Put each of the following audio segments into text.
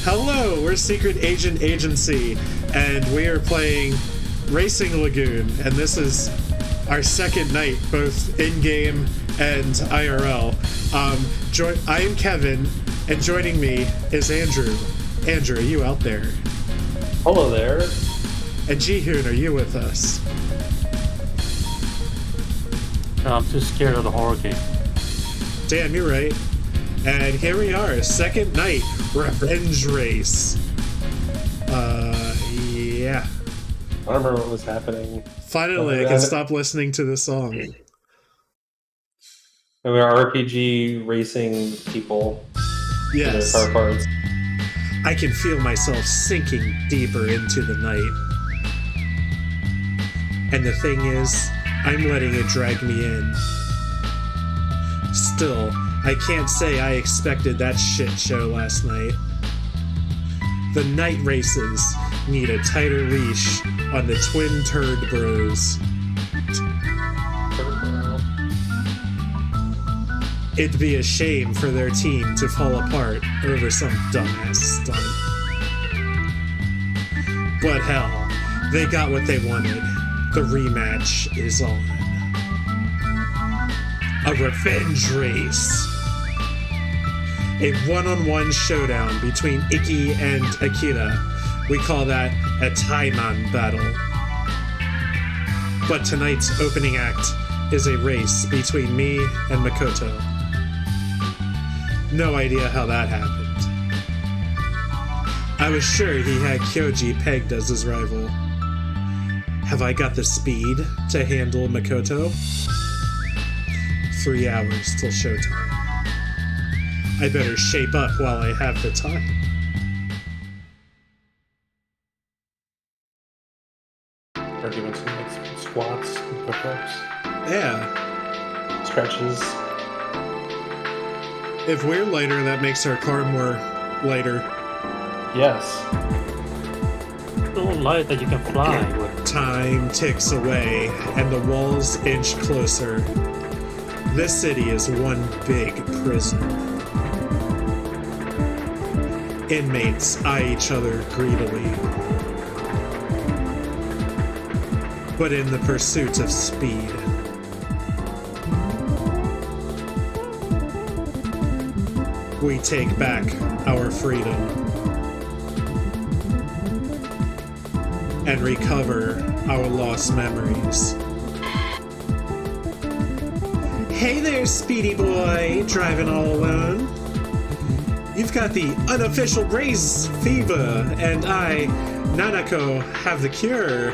Hello, we're Secret Agent Agency, and we are playing Racing Lagoon, and this is our second night, both in-game and IRL. I am Kevin, and joining me is Andrew. Andrew, are you out there? Hello there. And Jihun, are you with us? No, I'm too scared of the horror game. Damn, you're right. And here we are, second night, Revenge Race. Yeah. I don't remember what was happening. Finally, I can stop listening to the song. And we are RPG racing people. Yes. Car parts. I can feel myself sinking deeper into the night. And the thing is, I'm letting it drag me in. Still, I can't say I expected that shit show last night. The night races need a tighter leash on the twin turd bros. It'd be a shame for their team to fall apart over some dumbass stunt. But hell, they got what they wanted. The rematch is on. A revenge race. A one-on-one showdown between Ikki and Akira. We call that a Taiman battle. But tonight's opening act is a race between me and Makoto. No idea how that happened. I was sure he had Kyoji pegged as his rival. Have I got the speed to handle Makoto? 3 hours till showtime. I better shape up while I have the time. Or doing some like squats, push-ups. Yeah. Stretches. If we're lighter, that makes our car more lighter. Yes. So light that you can fly with. Time ticks away, and the walls inch closer. This city is one big prison. Inmates eye each other greedily. But in the pursuit of speed, we take back our freedom and recover our lost memories. Hey there, speedy boy, driving all alone. You've got the unofficial race fever, and I, Nanako, have the cure.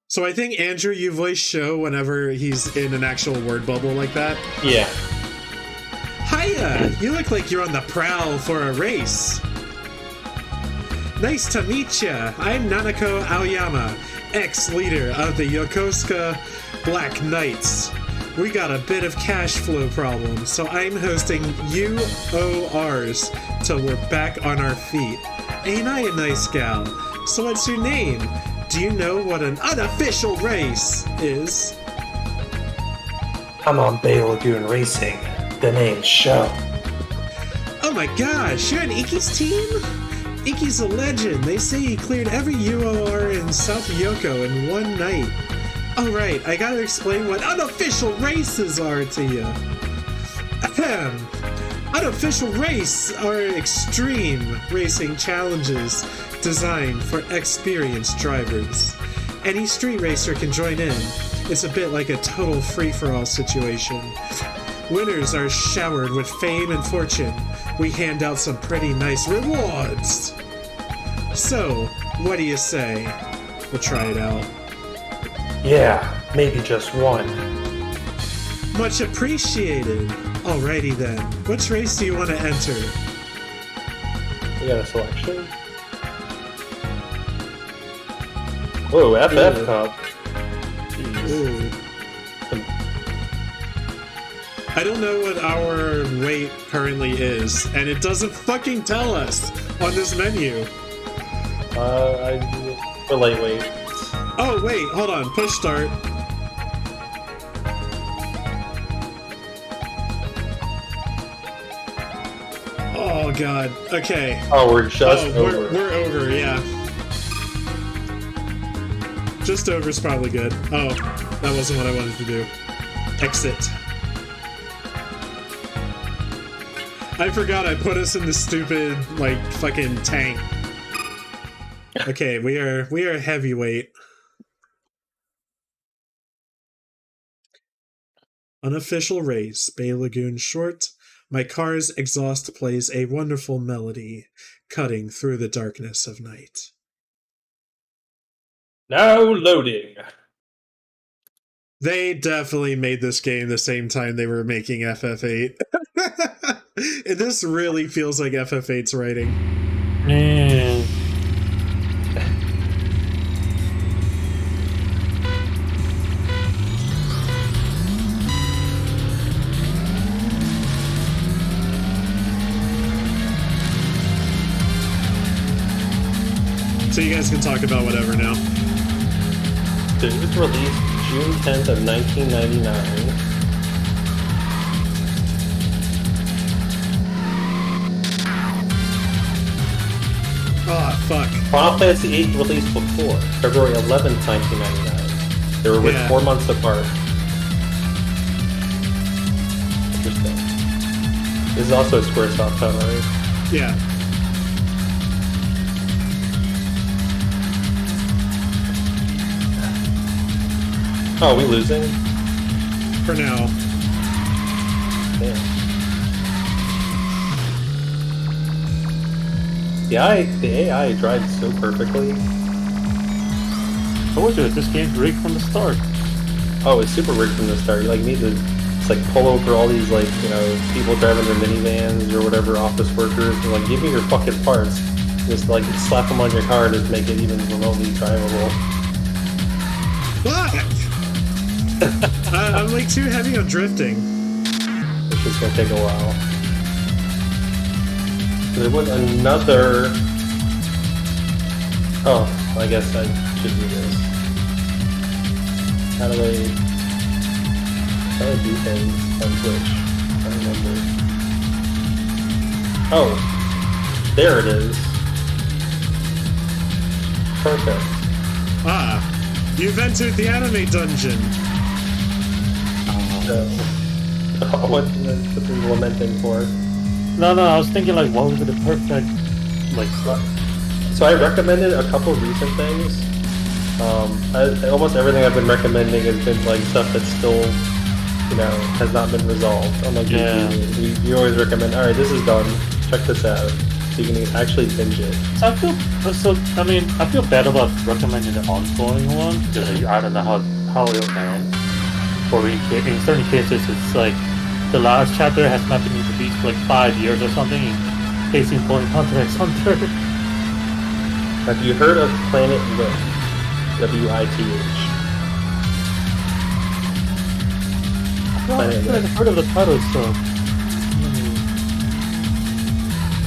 So I think, Andrew, you voice Show whenever he's in an actual word bubble like that. Yeah. Hiya! You look like you're on the prowl for a race. Nice to meet ya. I'm Nanako Aoyama, ex-leader of the Yokosuka Black Knights. We got a bit of cash flow problems, so I'm hosting UORs till we're back on our feet. Ain't I a nice gal? So what's your name? Do you know what an unofficial race is? I'm on Bay Lagoon Racing. The name's Show. Oh my gosh, you're on Ikki's team? Ikki's a legend. They say he cleared every UOR in South Yoko in one night. Oh right, I gotta explain what unofficial races are to you. Ahem. Unofficial race are extreme racing challenges designed for experienced drivers. Any street racer can join in. It's a bit like a total free-for-all situation. Winners are showered with fame and fortune. We hand out some pretty nice rewards. So, what do you say? We'll try it out. Yeah, maybe just one. Much appreciated. Alrighty then. Which race do you want to enter? We got a selection. Whoa, FF Cup. Ooh. I don't know what our weight currently is, and it doesn't fucking tell us on this menu. For lightweight. Oh, wait, hold on. Push start. Oh god. Okay. Oh, we're just over. We're over, yeah. Just over's probably good. Oh, that wasn't what I wanted to do. Exit. I forgot I put us in the stupid, like, fucking tank. Okay, we are heavyweight. Unofficial race, Bay Lagoon short. My car's exhaust plays a wonderful melody, cutting through the darkness of night. Now loading. They definitely made this game the same time they were making FF8. This really feels like FF8's writing. Man. So you guys can talk about whatever now. It was released June 10th of 1999. Oh, fuck. Final Fantasy VIII released before, February 11th, 1999. They were with 4 months apart. Interesting. This is also a Squaresoft title, right? Yeah. Oh, are we losing? For now. Damn. The AI drives so perfectly. I told you, this game's rigged from the start. Oh, it's super rigged from the start. You like need to pull over all these people driving their minivans or whatever, office workers, and like give me your fucking parts. Just slap them on your car and just make it even remotely drivable. Fuck! I'm like too heavy on drifting. It's just gonna take a while. There was another... Oh, I guess I should do this. How do I do things on Twitch? I don't remember. Oh, there it is. Perfect. Ah, you've entered the anime dungeon. So, what's the lamenting for? No, I was thinking like, what would be the perfect, So I recommended a couple recent things. Almost everything I've been recommending has been stuff that's still, has not been resolved. I'm you always recommend, alright, this is done, check this out. So you can actually binge it. So I feel bad about recommending the ongoing one, because I don't know how it'll end. Or in certain cases, it's like, the last chapter has not been released for 5 years or something. Case in point, Hunter x Hunter. Have you heard of Planet With? W-I-T-H. Planet I've heard of the title,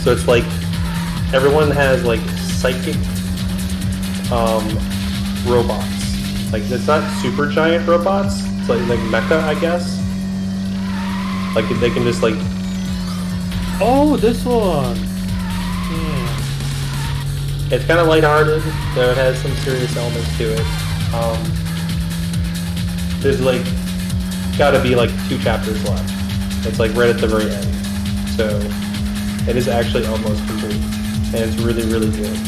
so it's everyone has psychic robots. It's not super giant robots. It's like mecha, I guess. They can just Oh, this one! Yeah. It's kind of lighthearted, though it has some serious elements to it. There's gotta be 2 chapters left. It's right at the very end. So it is actually almost complete. And it's really, really good.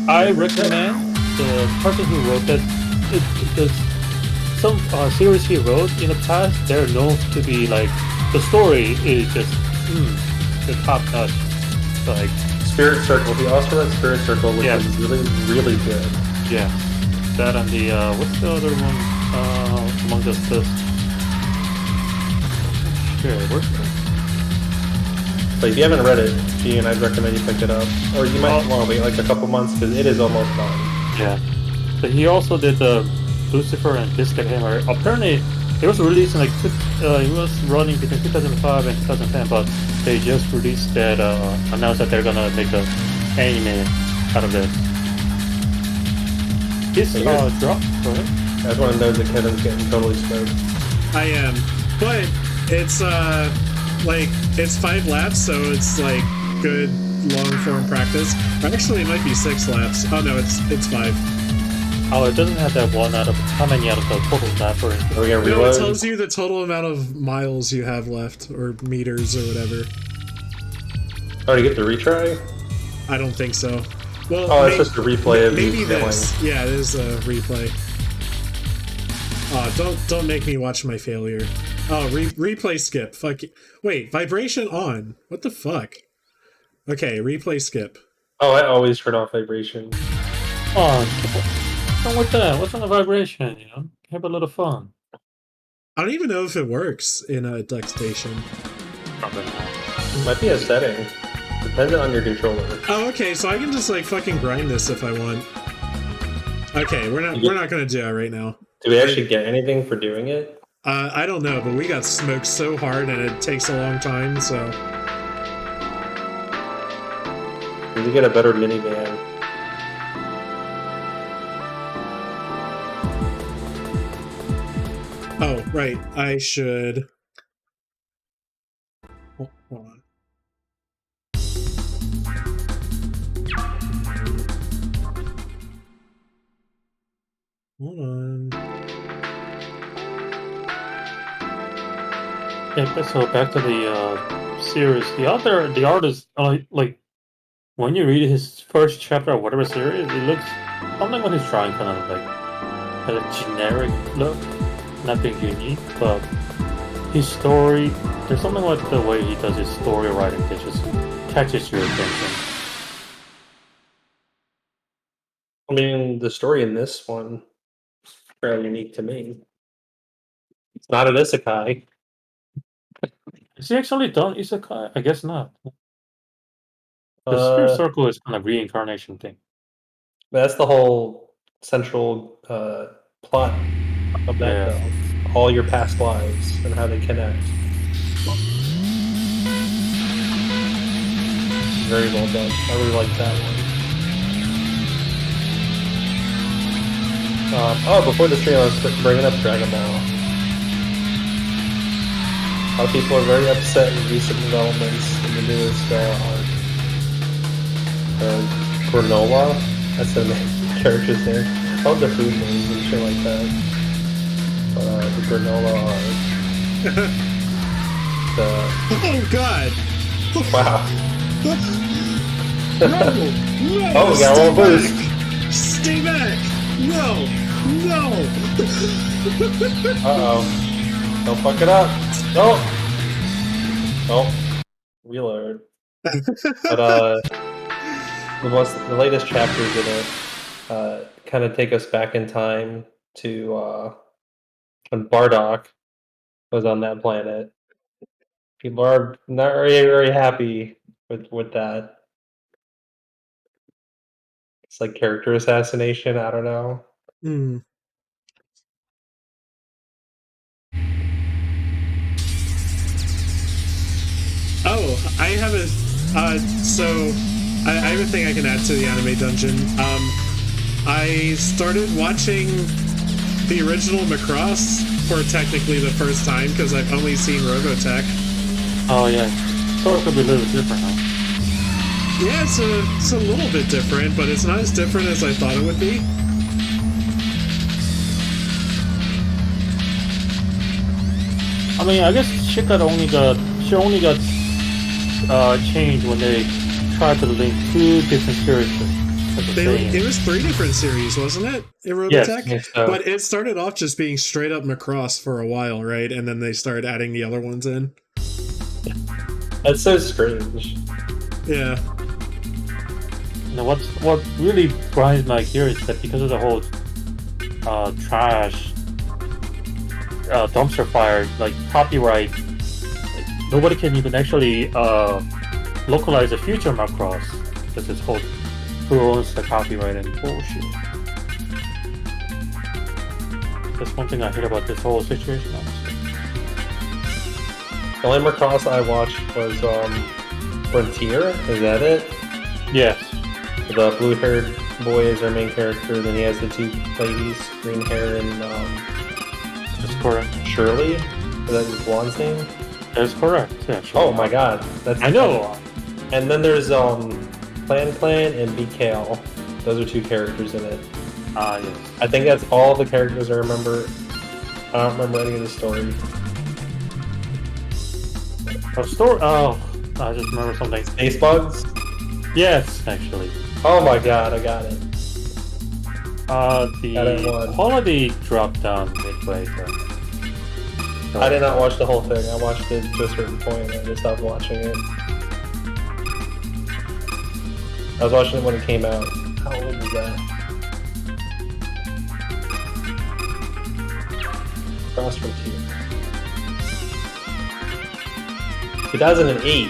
I recommend the person who wrote that, because some series he wrote in the past, they're known to be the story is just the top notch. Spirit Circle. He also wrote Spirit Circle, which is really, really good. Yeah. That and the what's the other one? Among Us this. Sure, where's that? But if you haven't read it, Ian, I'd recommend you pick it up. Or you might want to wait a couple months because it is almost done. Yeah. But he also did the Lucifer and Biscuit Hammer. Apparently, it was released in it was running between 2005 and 2010, but they just released that, announced that they're gonna make an anime out of this. This drop, right? Everyone knows that Kevin's getting totally stoked. I am. But it's it's 5 laps, so it's good long-form practice. Actually, it might be 6 laps. Oh no, it's 5. Oh, it doesn't have that one out of how many out of the total lap or anything. Are we gonna No, reload? it tells you the total amount of miles you have left, or meters, or whatever. Oh, you get the retry? I don't think so. Well, Oh, it's just a replay of maybe you this. failing. Yeah, it is a replay. Oh, don't make me watch my failure. Oh, replay skip. Fuck. Wait, vibration on. What the fuck? Okay, replay skip. Oh, I always turn off vibration. Oh, what's wrong with that? What's on the vibration? You know, have a little fun. I don't even know if it works in a Duckstation. Probably not. Might be a setting. Depends on your controller. Oh, okay, so I can just like fucking grind this if I want. Okay, we're not gonna do that right now. Do we actually get anything for doing it? I don't know, but we got smoked so hard and it takes a long time, so. We need to get a better minivan. Oh, right, I should. Hold on. Hold on. Yeah, so back to the series. The artist, like when you read his first chapter of whatever series, it looks something when he's trying kind of like has a generic look, nothing unique, but his story. There's something like the way he does his story writing that just catches your attention. I mean, the story in this one is fairly unique to me. It's not an isekai. Is he actually done isekai? I guess not. The Spirit Circle is kind of reincarnation thing. That's the whole central plot of that, though. All your past lives and how they connect. Very well done. I really like that one. Before the stream, I was bringing up Dragon Ball. A lot of people are very upset with recent developments in the newest arc. Granola? That's the character's name. I love the food names and shit like that. The granola arc. Oh god! Wow. No! Oh, we got a little boost. Stay back! No! No! Uh-oh. Don't fuck it up. No! Oh. Reload. But, the latest chapters in it kind of take us back in time to when Bardock was on that planet. People are not very, very happy with that. It's like character assassination, I don't know. Hmm. Oh, I have a I have a thing I can add to the anime dungeon. I started watching the original Macross for technically the first time because I've only seen Robotech. Oh yeah, so it could be a little different, huh? Yeah, it's a little bit different, but it's not as different as I thought it would be. I mean, I guess she only got changed when they tried to link 2 different characters. It was 3 different series, wasn't it? In Robotech? Yes, so. But it started off just being straight up Macross for a while, right? And then they started adding the other ones in. That's so strange. Yeah. Now, what really grinds my gears is that because of the whole trash dumpster fire, like copyright, like, nobody can even actually localize a future Macross because it's whole who owns the copyright and bullshit. That's one thing I heard about this whole situation. Honestly. The only Macross I watched was Frontier. Is that it? Yes. The blue-haired boy is our main character. Then he has the 2 ladies, green hair and That's correct. Shirley. Is that his blonde's name? That's correct. Yeah. Sure. Oh my god, that's I know. And then there's Clan and BKL. Those are 2 characters in it. Ah, yes. I think that's all the characters I remember. I don't remember any of the story. Oh, I just remember something. Space Bugs? Yes, actually. Oh my god, I got it. The quality dropped down midway. I did not watch the whole thing. I watched it to a certain point and I just stopped watching it. I was watching it when it came out. How old was that? Cross Frontier. 2008.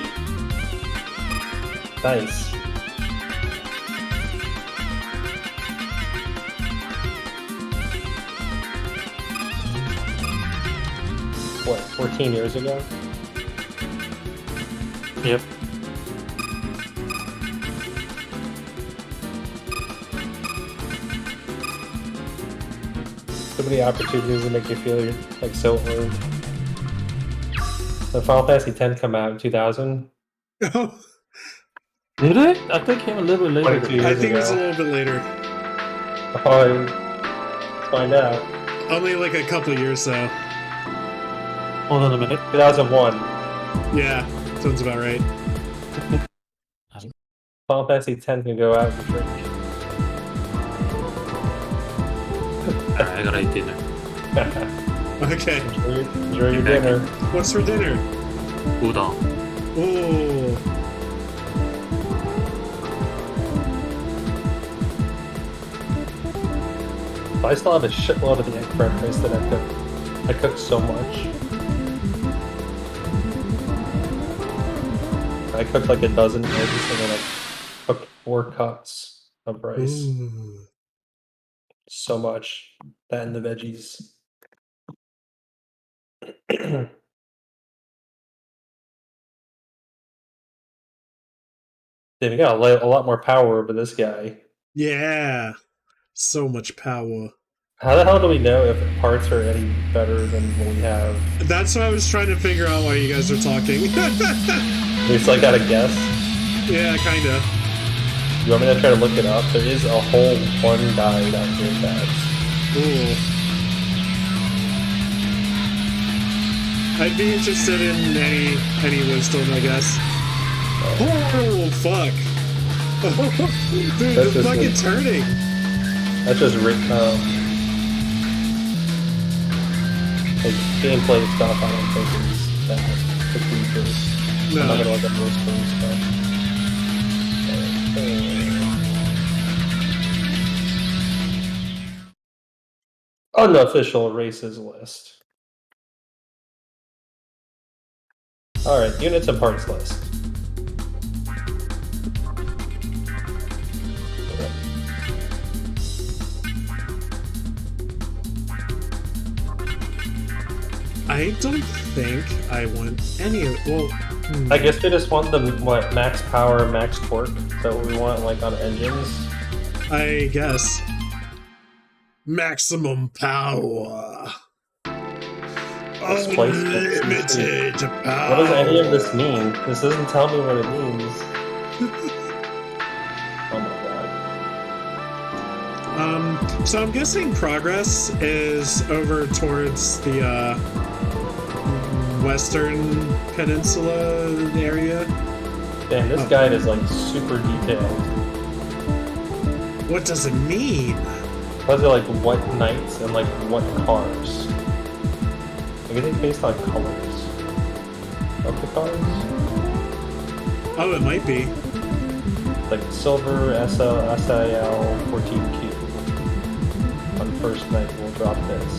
Nice. What, 14 years ago? Yep. So many opportunities to make you feel like so old. The Final Fantasy X come out in 2000. Oh, Did it? I think it came a little bit later. 22 I years think it was a ago. little bit later. Oh, let's find out. Only like a couple years though. Hold on a minute. 2001. Yeah, sounds about right. Final Fantasy X can go out and drink. Alright, I gotta eat dinner. Okay. Enjoy your dinner. What's for dinner? Udon. Oh, I still have a shitload of the egg breakfast that I cooked. I cooked so much. I cooked like a dozen eggs and then I cooked 4 cups of rice. ooh. So much. That and the veggies. Damn, you got a lot more power over this guy. Yeah, so much power. How the hell do we know if parts are any better than what we have? That's what I was trying to figure out while you guys were talking. We still gotta guess. Yeah, kinda. You want me to try to look it up? There is a whole one guide out there that's... Ooh. I'd be interested in any wisdom, I guess. Oh, fuck. Dude, That's the just fucking like- turning. That's just written like gameplay stuff. I don't think is that particular. I'm not gonna No. look at most of this stuff. Unofficial races list. Alright, units and parts list. I don't think I want any of. Well, I guess we just want the max power, max torque. So we want like on engines. I guess. Maximum power. Displacement. Unlimited power. What does any of this mean? This doesn't tell me what it means. Oh my god. So I'm guessing progress is over towards the western peninsula area. Damn, this guide is like super detailed. What does it mean? Those are like what knights and like what cars. I guess it's based on colors of the cars. Oh, it might be. Like silver SL, SIL 14Q. On first night we'll drop this.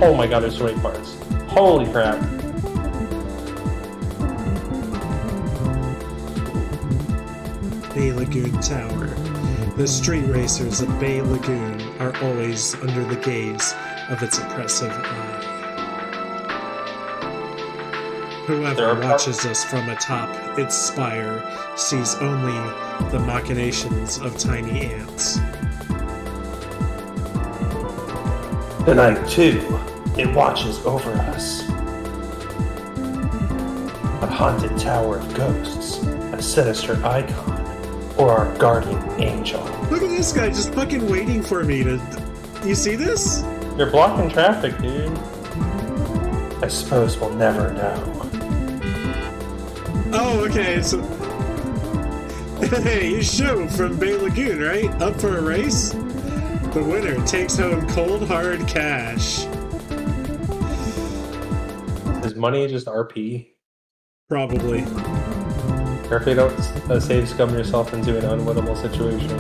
Oh my god, there's so many parts. Holy crap. Bay Lagoon Tower. The street racers of Bay Lagoon are always under the gaze of its oppressive eye. Whoever watches us from atop its spire sees only the machinations of tiny ants. Tonight too, it watches over us. a haunted tower of ghosts, a sinister icon, or our guardian angel. Look at this guy just fucking waiting for me to... You see this? You're blocking traffic, dude. I suppose we'll never know. Oh, okay, so... Hey, you Shu from Bay Lagoon, right? Up for a race? The winner takes home cold, hard cash. Is money just RP? Probably. Carefully don't save scum yourself into an unwinnable situation.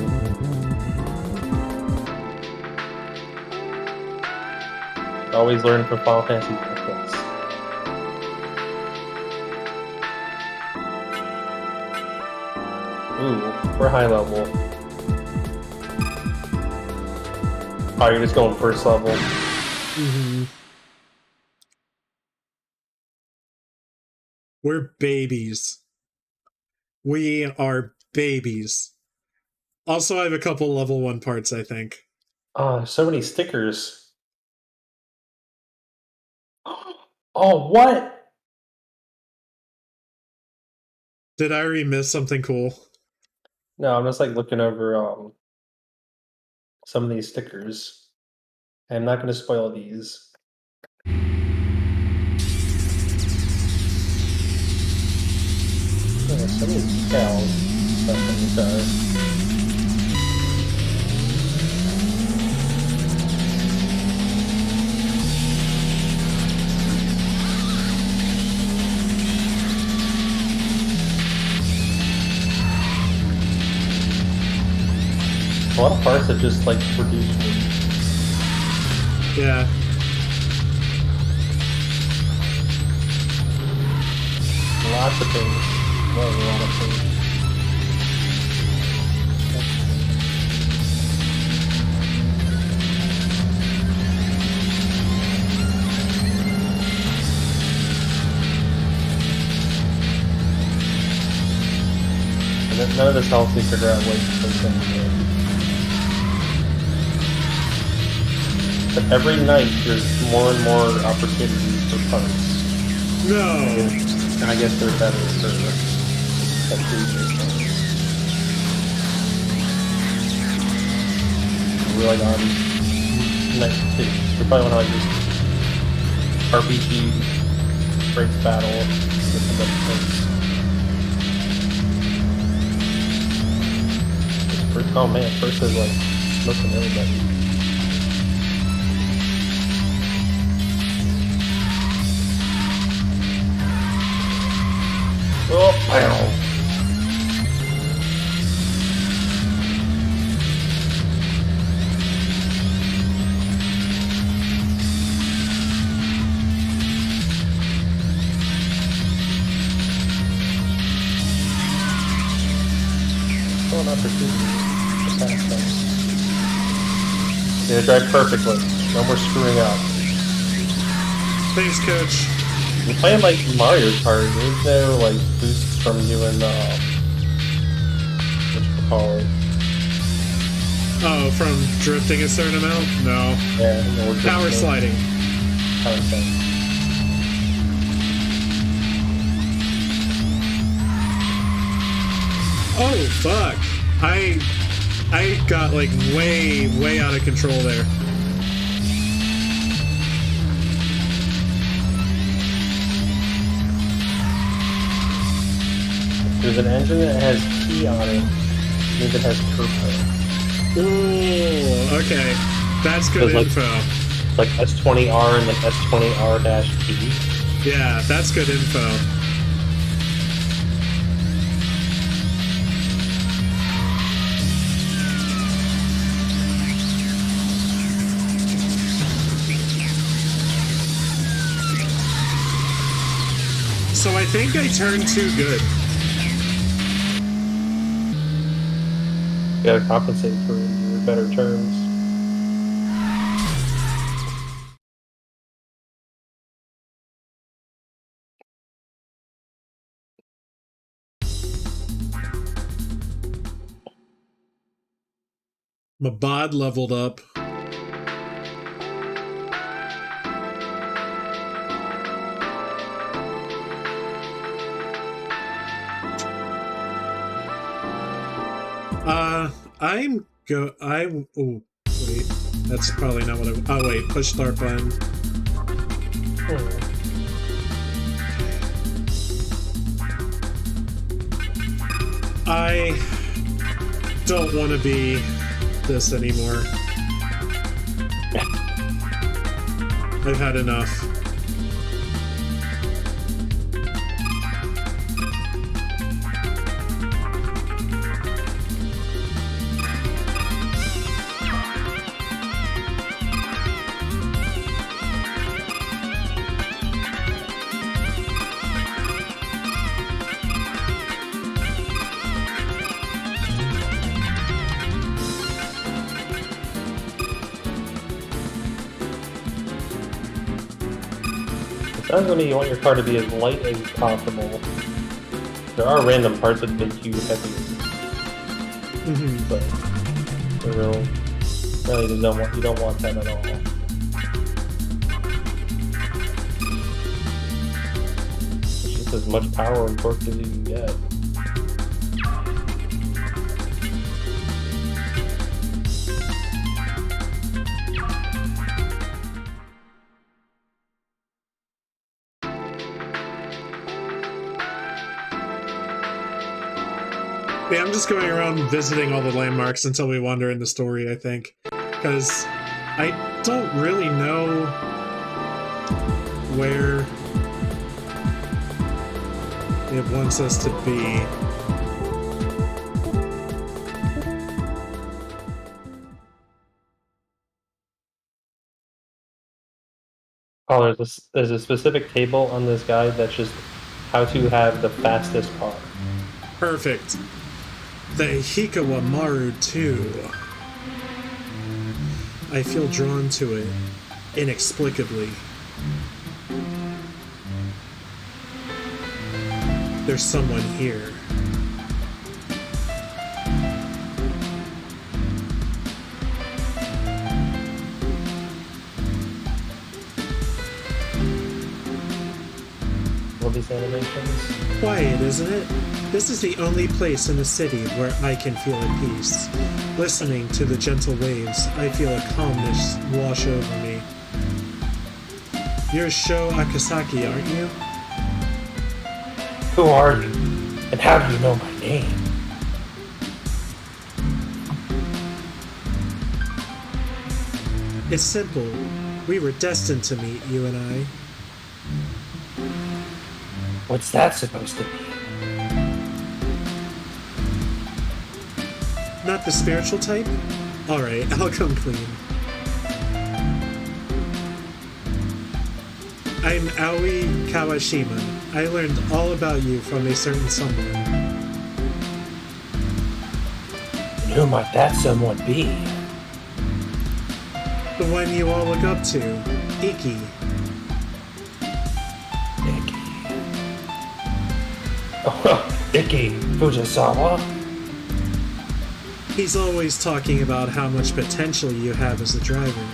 Always learn from Final Fantasy mistakes. Ooh, we're high level. Oh, you're just going first level. Mm-hmm. We're babies. We are babies. Also, I have a couple level 1 parts, I think. Oh, so many stickers. Oh, what? Did I miss something cool? No, I'm just like looking over some of these stickers. I'm not going to spoil these. Oh, so many cows stuff on the car. A lot of parts have just like produced me. Yeah. Lots of things. Well, a lot of things. And none of this helps me figure out what things are. But every night there's more and more opportunities for parts. No. And I guess they're better for we're like on night 2. We're probably on just RPG breaks battle with some other things. Oh man, first is like smoking everybody. Oh, pow. Going up for 2 You're gonna drive perfectly. No more screwing up. Thanks, Coach. You're playing like Mario Kart. Is there like boosts from doing what you call it? Oh, from drifting a certain amount? No. Yeah, no, Power sliding. Power sliding. Oh, fuck. I got like way out of control there. There's an engine that has T on it. Means it has turbo. Ooh, okay. That's good info. Like S20R and then S20R-T. Yeah, that's good info. So I think I turned too good. You gotta compensate for your better turns. My bod leveled up. Oh, wait. That's probably not what I... Oh, wait. Push start button. I don't want to be this anymore. I've had enough. Sounds to me you want your car to be as light as possible. There are random parts that make you heavy, but really you don't want that at all. It's just as much power and torque as you can get. Yeah, I'm just going around visiting all the landmarks until we wander in the story, I think. Because I don't really know where it wants us to be. Oh, there's a specific table on this guide that's just how to have the fastest car. Perfect. The Hikawa Maru 2. I feel drawn to it, inexplicably. There's someone here. All these animations. Quiet, isn't it? This is the only place in the city where I can feel at peace. Listening to the gentle waves, I feel a calmness wash over me. You're Sho Akasaki, aren't you? Who are you? And how do you know my name? It's simple. We were destined to meet, you and I. What's that supposed to mean? Not the spiritual type? Alright, I'll come clean. I'm Aoi Kawashima. I learned all about you from a certain someone. And who might that someone be? The one you all look up to, Iki. Iki. Oh, Iki Fujisawa? He's always talking about how much potential you have as a driver.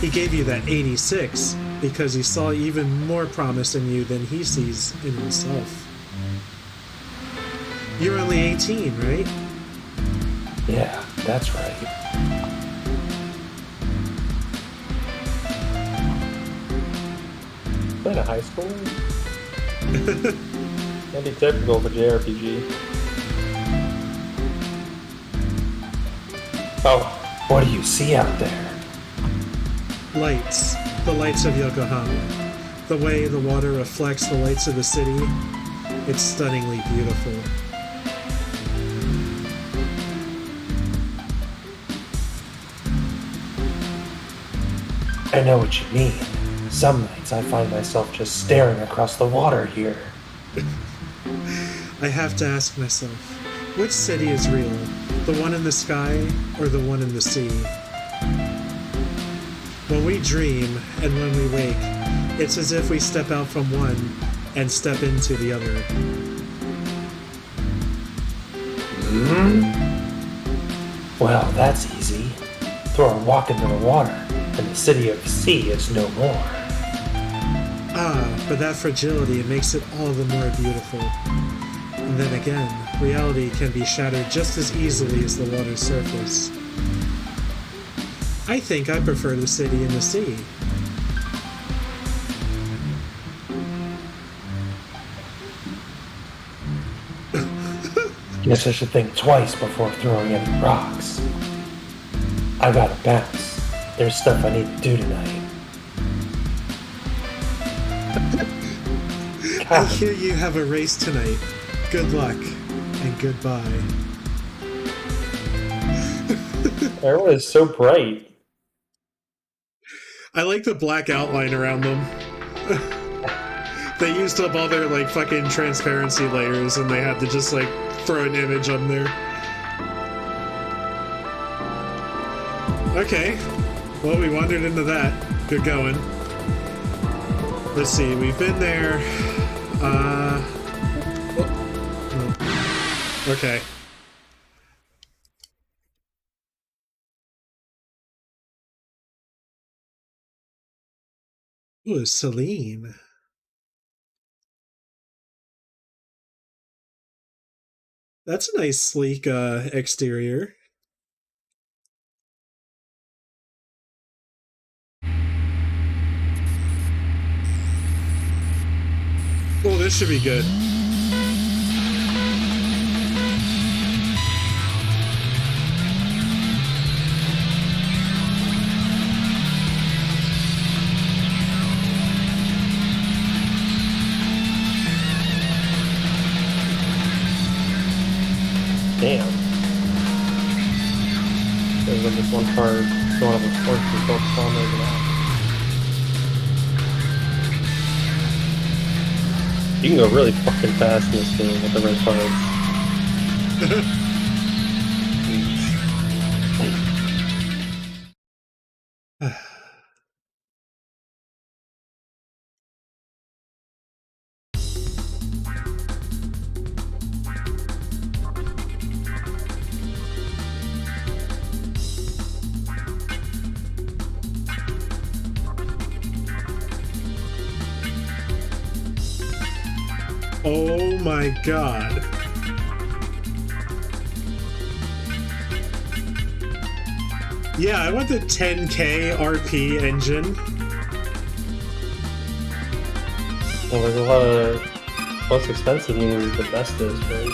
He gave you that 86 because he saw even more promise in you than he sees in himself. You're only 18, right? Yeah, that's right. Is that a high school? That'd be typical for JRPG. Oh, what do you see out there? Lights. The lights of Yokohama. The way the water reflects the lights of the city. It's stunningly beautiful. I know what you mean. Some nights I find myself just staring across the water here. I have to ask myself, which city is real? The one in the sky or the one in the sea? When we dream and when we wake, it's as if we step out from one and step into the other. Well, that's easy. Throw a walk into the water, and the city of the sea is no more. Ah, but that fragility makes it all the more beautiful. And then again, reality can be shattered just as easily as the water's surface. I think I prefer the city in the sea. Guess I should think twice before throwing any rocks. I gotta bounce. There's stuff I need to do tonight. I hear you have a race tonight. Good luck, and goodbye. Everyone is so bright. I like the black outline around them. They used up all their, like, fucking transparency layers, and they had to just, like, throw an image on there. Okay. Well, we wandered into that. Good going. Let's see, we've been there. Okay. Ooh, Celine. That's a nice, sleek, exterior. Oh, this should be good. Damn. There's like this one car going up a course with both bombers and out. You can go really fucking fast in this game with the red cars. Oh my god. Yeah, I want the 10K RP engine. Well, there's a lot of most expensive means the best is, right?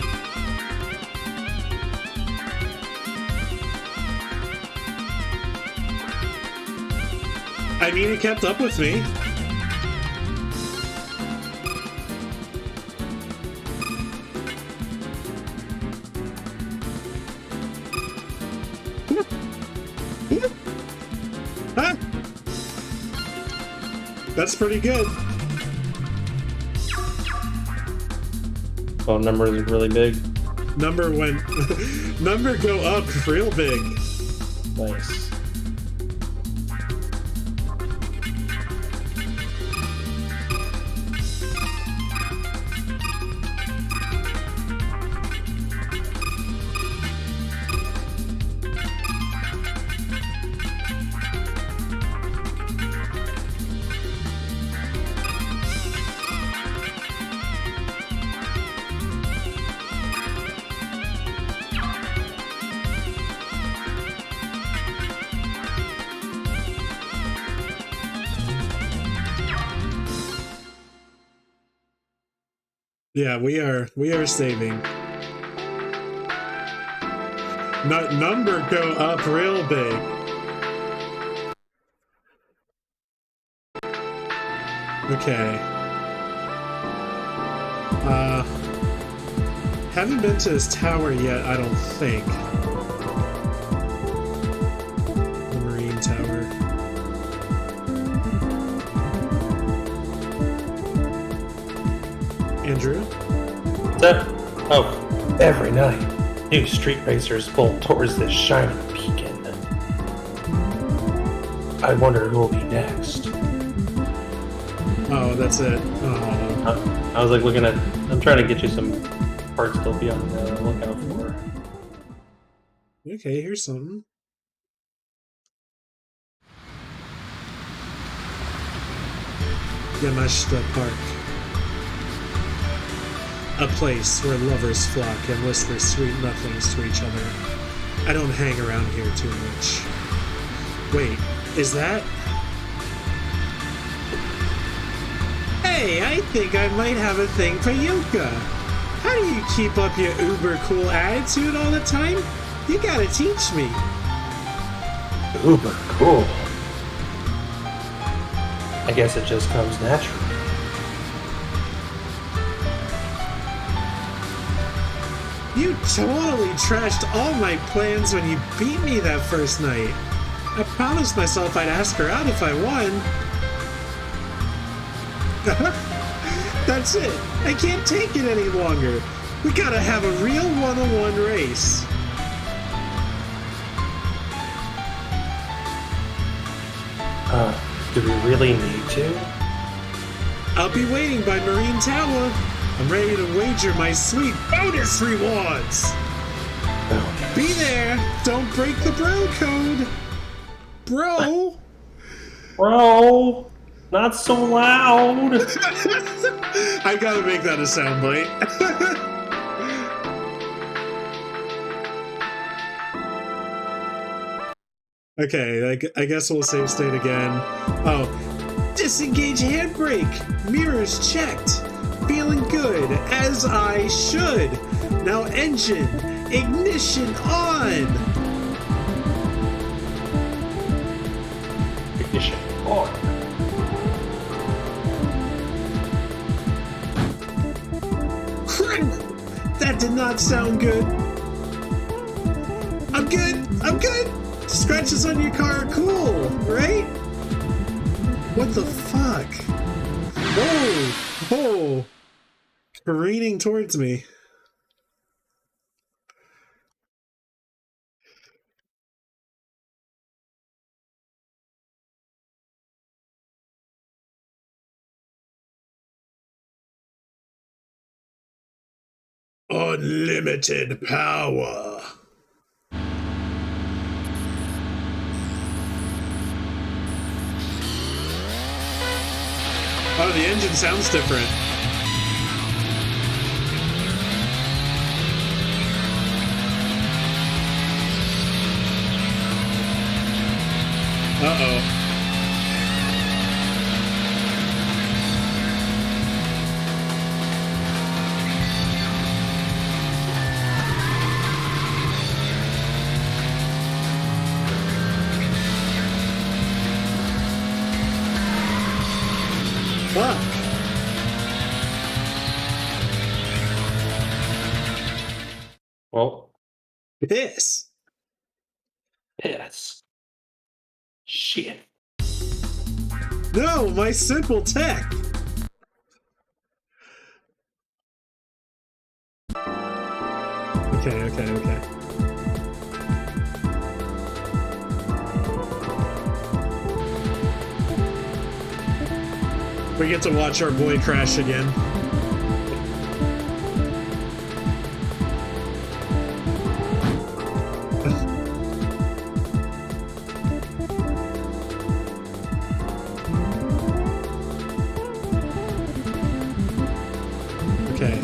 I mean, it kept up with me. Huh? That's pretty good. Phone number is really big. Number went... Number go up real big. Nice. Yeah, we are saving. Number go up real big. Okay. Haven't been to this tower yet, I don't think. The Marine Tower. Andrew? What's that? Oh. Every night, new street racers bolt towards this shining beacon. I wonder who will be next. Oh, that's it. Oh. I was like looking at... I'm trying to get you some parts to be on the lookout for. Okay, here's something. Yamashita Park. A place where lovers flock and whisper sweet nothings to each other. I don't hang around here too much. Wait, is that... Hey, I think I might have a thing for Yuka. How do you keep up your uber cool attitude all the time? You gotta teach me. Uber cool. I guess it just comes naturally. You totally trashed all my plans when you beat me that first night. I promised myself I'd ask her out if I won. That's it. I can't take it any longer. We gotta have a real one-on-one race. Do we really need to? I'll be waiting by Marine Tower. I'm ready to wager my sweet bonus rewards. Oh. Be there. Don't break the bro code. Bro. Bro, not so loud. I gotta make that a soundbite. Okay, I guess we'll save state again. Oh, disengage handbrake. Mirrors checked. Feeling good, as I should. Now engine, ignition on. Ignition on. That did not sound good. I'm good. I'm good. Scratches on your car are cool, right? What the fuck? Whoa! Oh! Careening towards me. Unlimited power. Oh, the engine sounds different. Uh-oh. Fuck. Well, Piss. yes. Shit. No, my simple tech. Okay. We get to watch our boy crash again. Okay.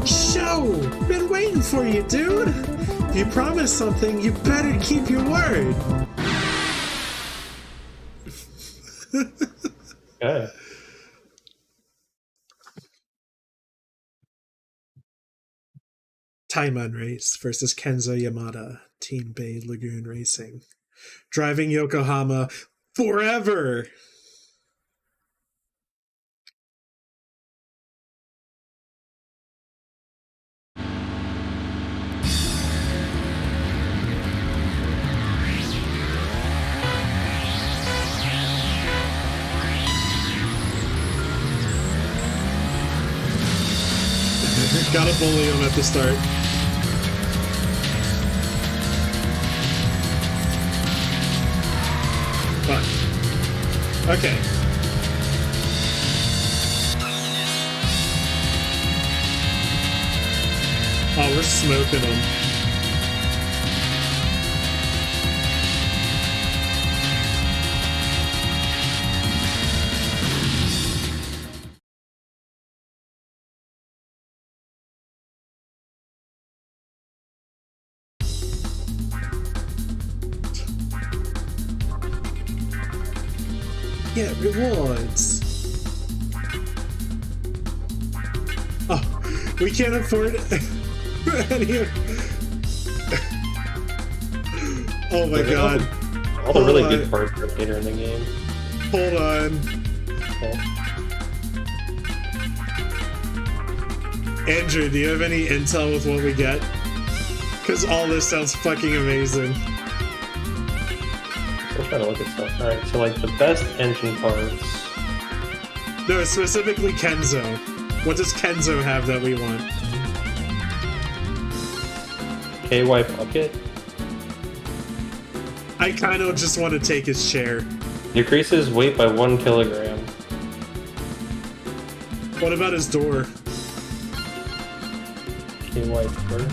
Show! Been waiting for you, dude! If you promise something, you better keep your word! Okay. Taimon Race versus Kenzo Yamada, Team Bay Lagoon Racing. Driving Yokohama forever! Gotta bully him at the start. Fuck. Okay. Oh, we're smoking them. get rewards. Oh, we can't afford any of... Oh my god. All the really good parts are later in the game. Hold on. Okay. Andrew, do you have any intel with what we get? Because all this sounds fucking amazing. Still trying to look at stuff. Alright, so like the best engine parts. No, specifically Kenzo. What does Kenzo have that we want? KY Bucket. I kind of just want to take his chair. Decreases weight by 1 kilogram. What about his door? KY Bird.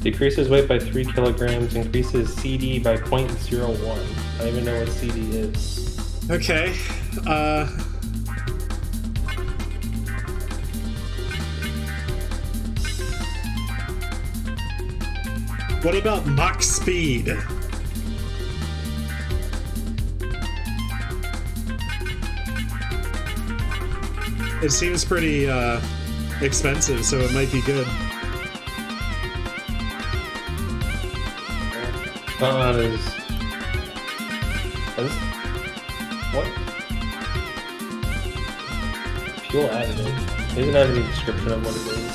Decreases weight by 3 kilograms, increases CD by 0.01. I don't even know what CD is. Okay, what about Mach Speed? It seems pretty, expensive, so it might be good. Is what? Fuel additive. He doesn't have any description of what it is.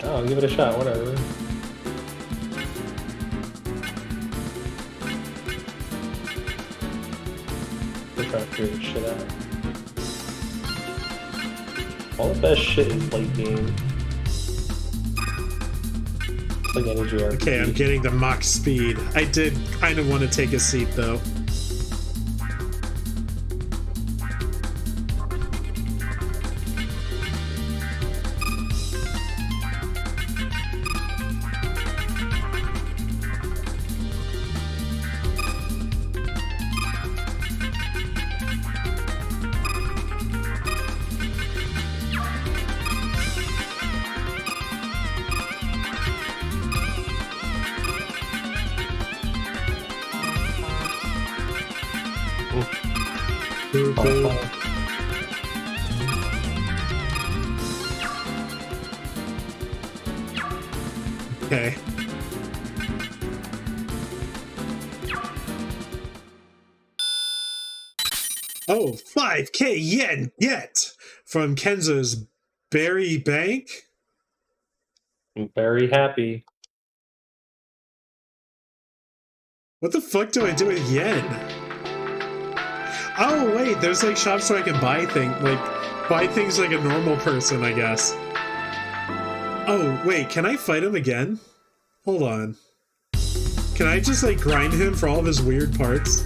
Oh, I'll give it a shot, whatever. They're trying to figure this shit out. All the best shit is late game. Like energy RPG. Okay, I'm getting the Mach Speed. I did kind of want to take a seat, though. Okay. Oh, 5k yen yet from Kenzo's Berry Bank. I'm very happy. What the fuck do I do with yen? Oh wait, there's like shops where I can buy things like a normal person, I guess. Oh wait, can I fight him again? Hold on. Can I just like grind him for all of his weird parts?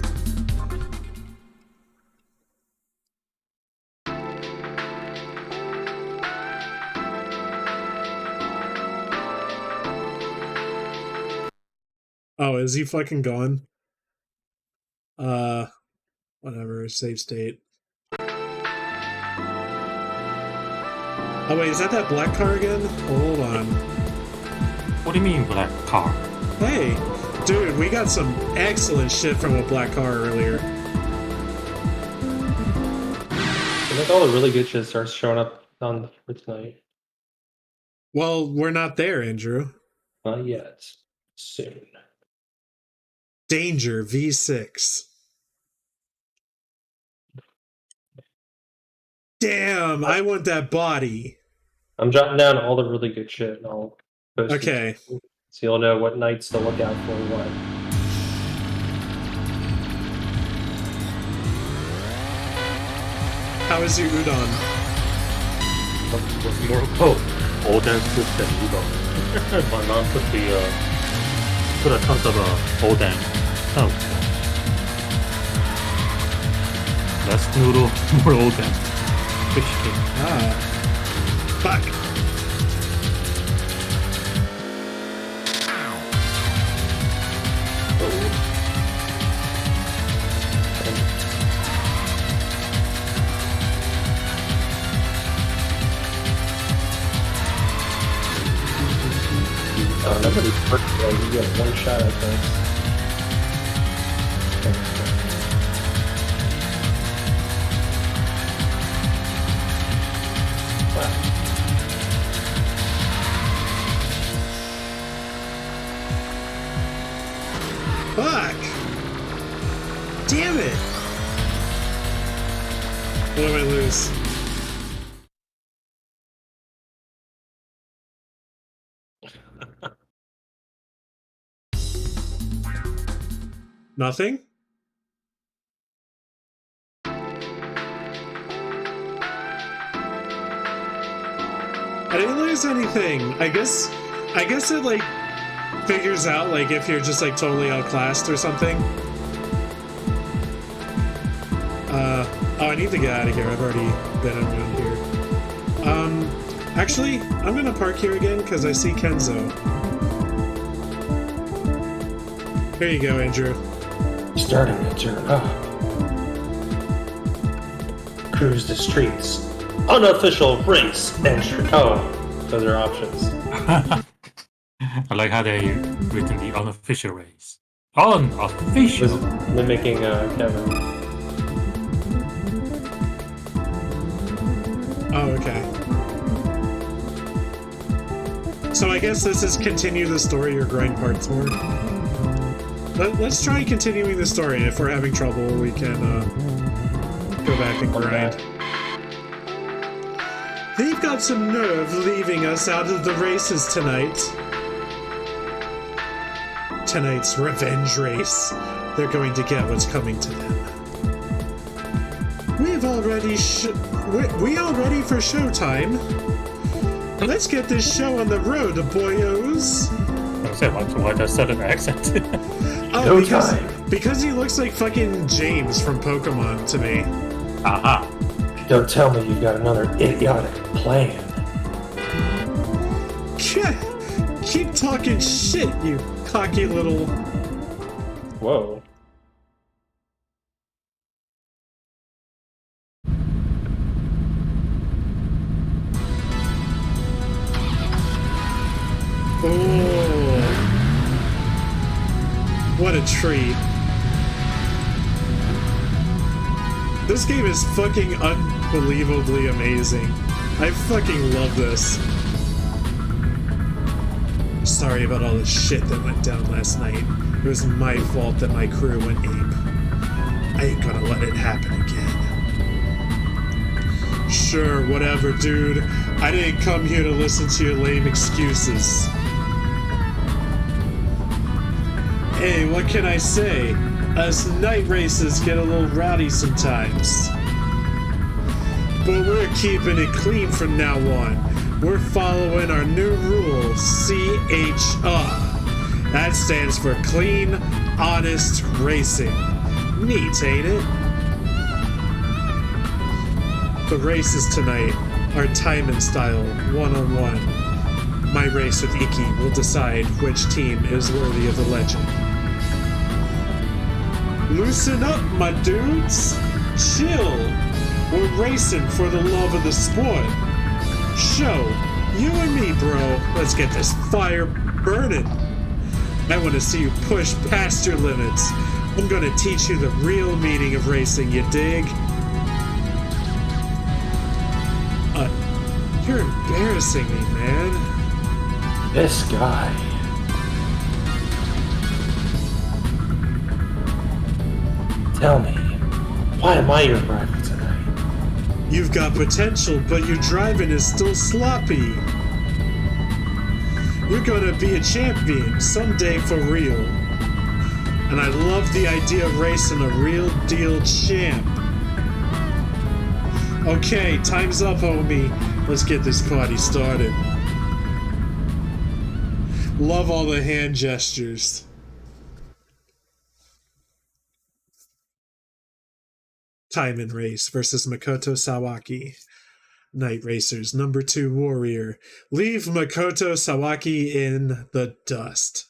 Oh, is he fucking gone? Whatever, save state. Oh wait, is that black car again? Hold on. What do you mean black car? Hey, dude, we got some excellent shit from a black car earlier. I think all the really good shit starts showing up on the for tonight. Well, we're not there, Andrew. Not yet. Soon. Danger V6. Damn, I want that body. I'm jotting down all the really good shit and I'll post Okay. it so you'll know what nights to look out for and what. How is your udon? What's more oden soup than udon? My mom put a tons of oden. Oh. Less noodle, more oden. Fish cake. Ah. Fuck. Nobody's working. You get one shot at this. Fuck! Damn it! What do I lose? Nothing? I didn't lose anything. I guess it like figures out like if you're just like totally outclassed or something. Oh, I need to get out of here. I've already been around here. Actually, I'm gonna park here again because I see Kenzo. Here you go, Andrew. Starting to turn up. Cruise the streets. Unofficial race entry. Oh, those are options. I like how they written the unofficial race. Unofficial. Was mimicking Kevin. Oh, okay. So I guess this is continue the story or grind parts more. Let's try continuing the story, and if we're having trouble, we can go back and grind. They've got some nerve leaving us out of the races tonight. Tonight's revenge race. They're going to get what's coming to them. We all ready for showtime? Let's get this show on the road, boyos. I said, why that sudden accent? Oh, because he looks like fucking James from Pokemon to me. Aha. Don't tell me you've got another idiotic plan. Keep talking shit, you cocky little... Whoa. Oh, what a treat. This game is fucking unbelievably amazing. I fucking love this. Sorry about all the shit that went down last night. It was my fault that my crew went ape. I ain't gonna let it happen again. Sure, whatever, dude. I didn't come here to listen to your lame excuses. Hey, what can I say? Us night races get a little rowdy sometimes. But we're keeping it clean from now on. We're following our new rule, CHR. That stands for Clean, Honest Racing. Neat, ain't it? The races tonight are time and style, one-on-one. My race with Iki will decide which team is worthy of the legend. Loosen up, my dudes. Chill. We're racing for the love of the sport. Show, you and me, bro. Let's get this fire burning. I want to see you push past your limits. I'm gonna teach you the real meaning of racing, you dig? You're embarrassing me, man. This guy. Tell me, why am I your driver tonight? You've got potential, but your driving is still sloppy. You're gonna be a champion someday for real. And I love the idea of racing a real deal champ. Okay, time's up, homie. Let's get this party started. Love all the hand gestures. Time and Race versus Makoto Sawaki. Night Racers number 2 warrior. Leave Makoto Sawaki in the dust.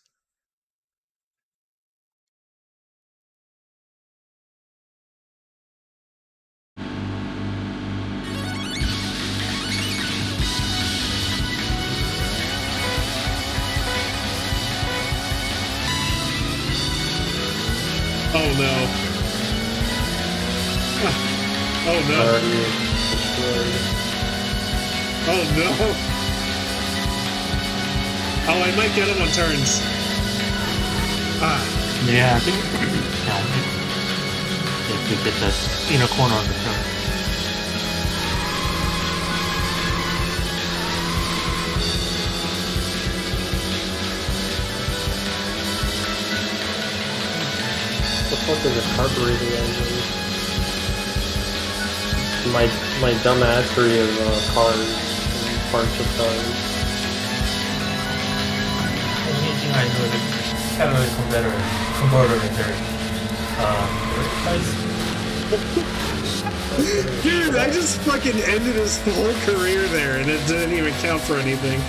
Oh no. Oh no. Already destroyed. Oh no. Oh, I might get him on turns. Ah. Yeah, I think. If you get that inner corner on the turn. What the fuck is a carburetor engine? My dumbassery of cars, parts of cars. The only thing I know is the catalytic converter is very nice. Dude, I just fucking ended his whole career there and it didn't even count for anything.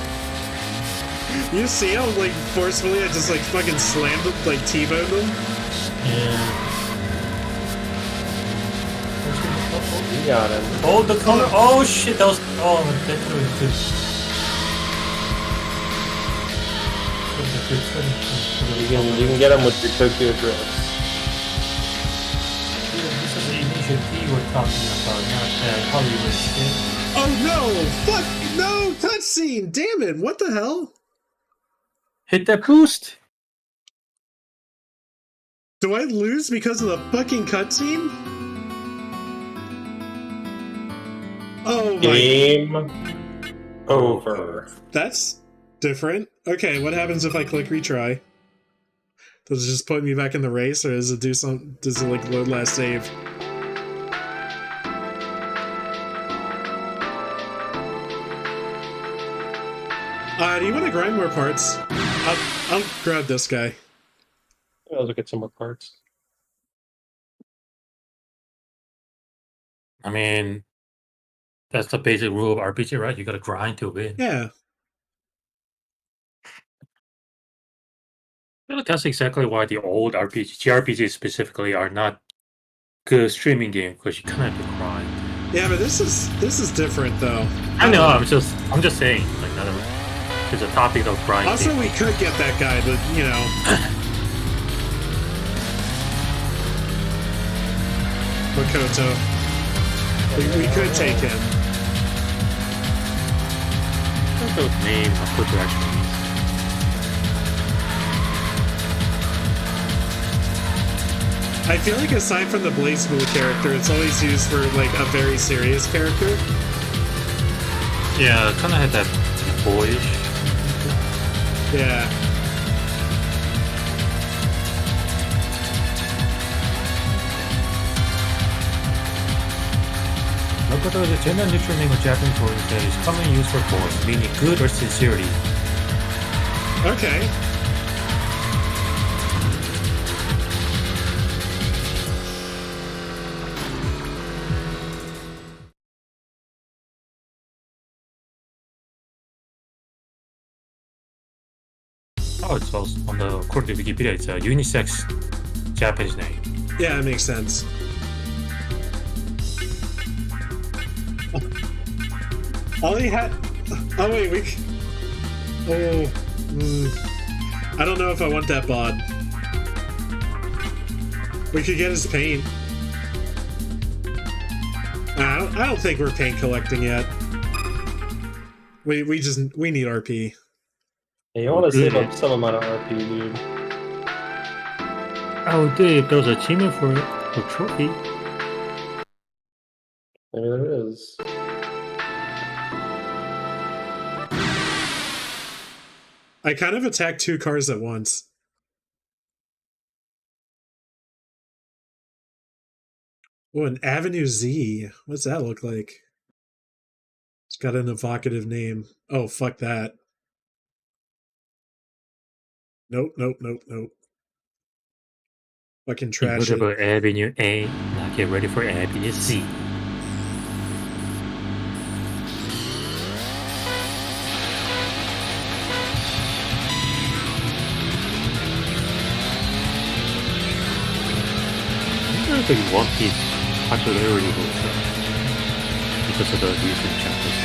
You see how, like, forcefully I just, like, fucking slammed him, like, T-boned him? Yeah. You got him. Oh, the corner. Oh shit, that was. Oh, that was good. You can get him with your Tokyo drifts. This is the initial P we're talking about, not Hollywood shit. Oh no! Fuck! No! Cutscene! Damn it! What the hell? Hit that boost! Do I lose because of the fucking cutscene? Oh my... Game over. That's different. Okay, what happens if I click retry? Does it just put me back in the race, or does it do some? Does it like load last save? Do you want to grind more parts? I'll grab this guy. I'll look at some more parts. I mean, that's the basic rule of RPG, right? You gotta grind to win. Yeah. I feel like that's exactly why the old JRPGs specifically are not good streaming game, because you kind of have to grind. Yeah, but this is different though. I know. I'm just saying. Like, there's a topic of grinding. Also, we could get that guy, but you know. Makoto. We could take him. Makoto's name, Makoto actually means. I feel like aside from the Blaze Blue character, it's always used for like a very serious character. Yeah, kind of had that boyish. Yeah. Makoto is a gender-neutral name of Japanese word that is commonly used for boys, meaning good or sincerity. Okay. Oh, it's also on the according to Wikipedia, it's a unisex Japanese name. Yeah, it makes sense. All he had. Oh wait, we. Oh. I don't know if I want that bod. We could get his paint. I don't think we're paint collecting yet. We need RP. Yeah, you want to save up some amount of RP, dude. Oh, dude, there was an achievement for trophy. Maybe there is. I kind of attacked 2 cars at once. Oh, an Avenue Z. What's that look like? It's got an evocative name. Oh, fuck that. Nope. Fucking trash it. About Avenue A, now get ready for Avenue Z. I think One Piece popularity will because of the recent chapters.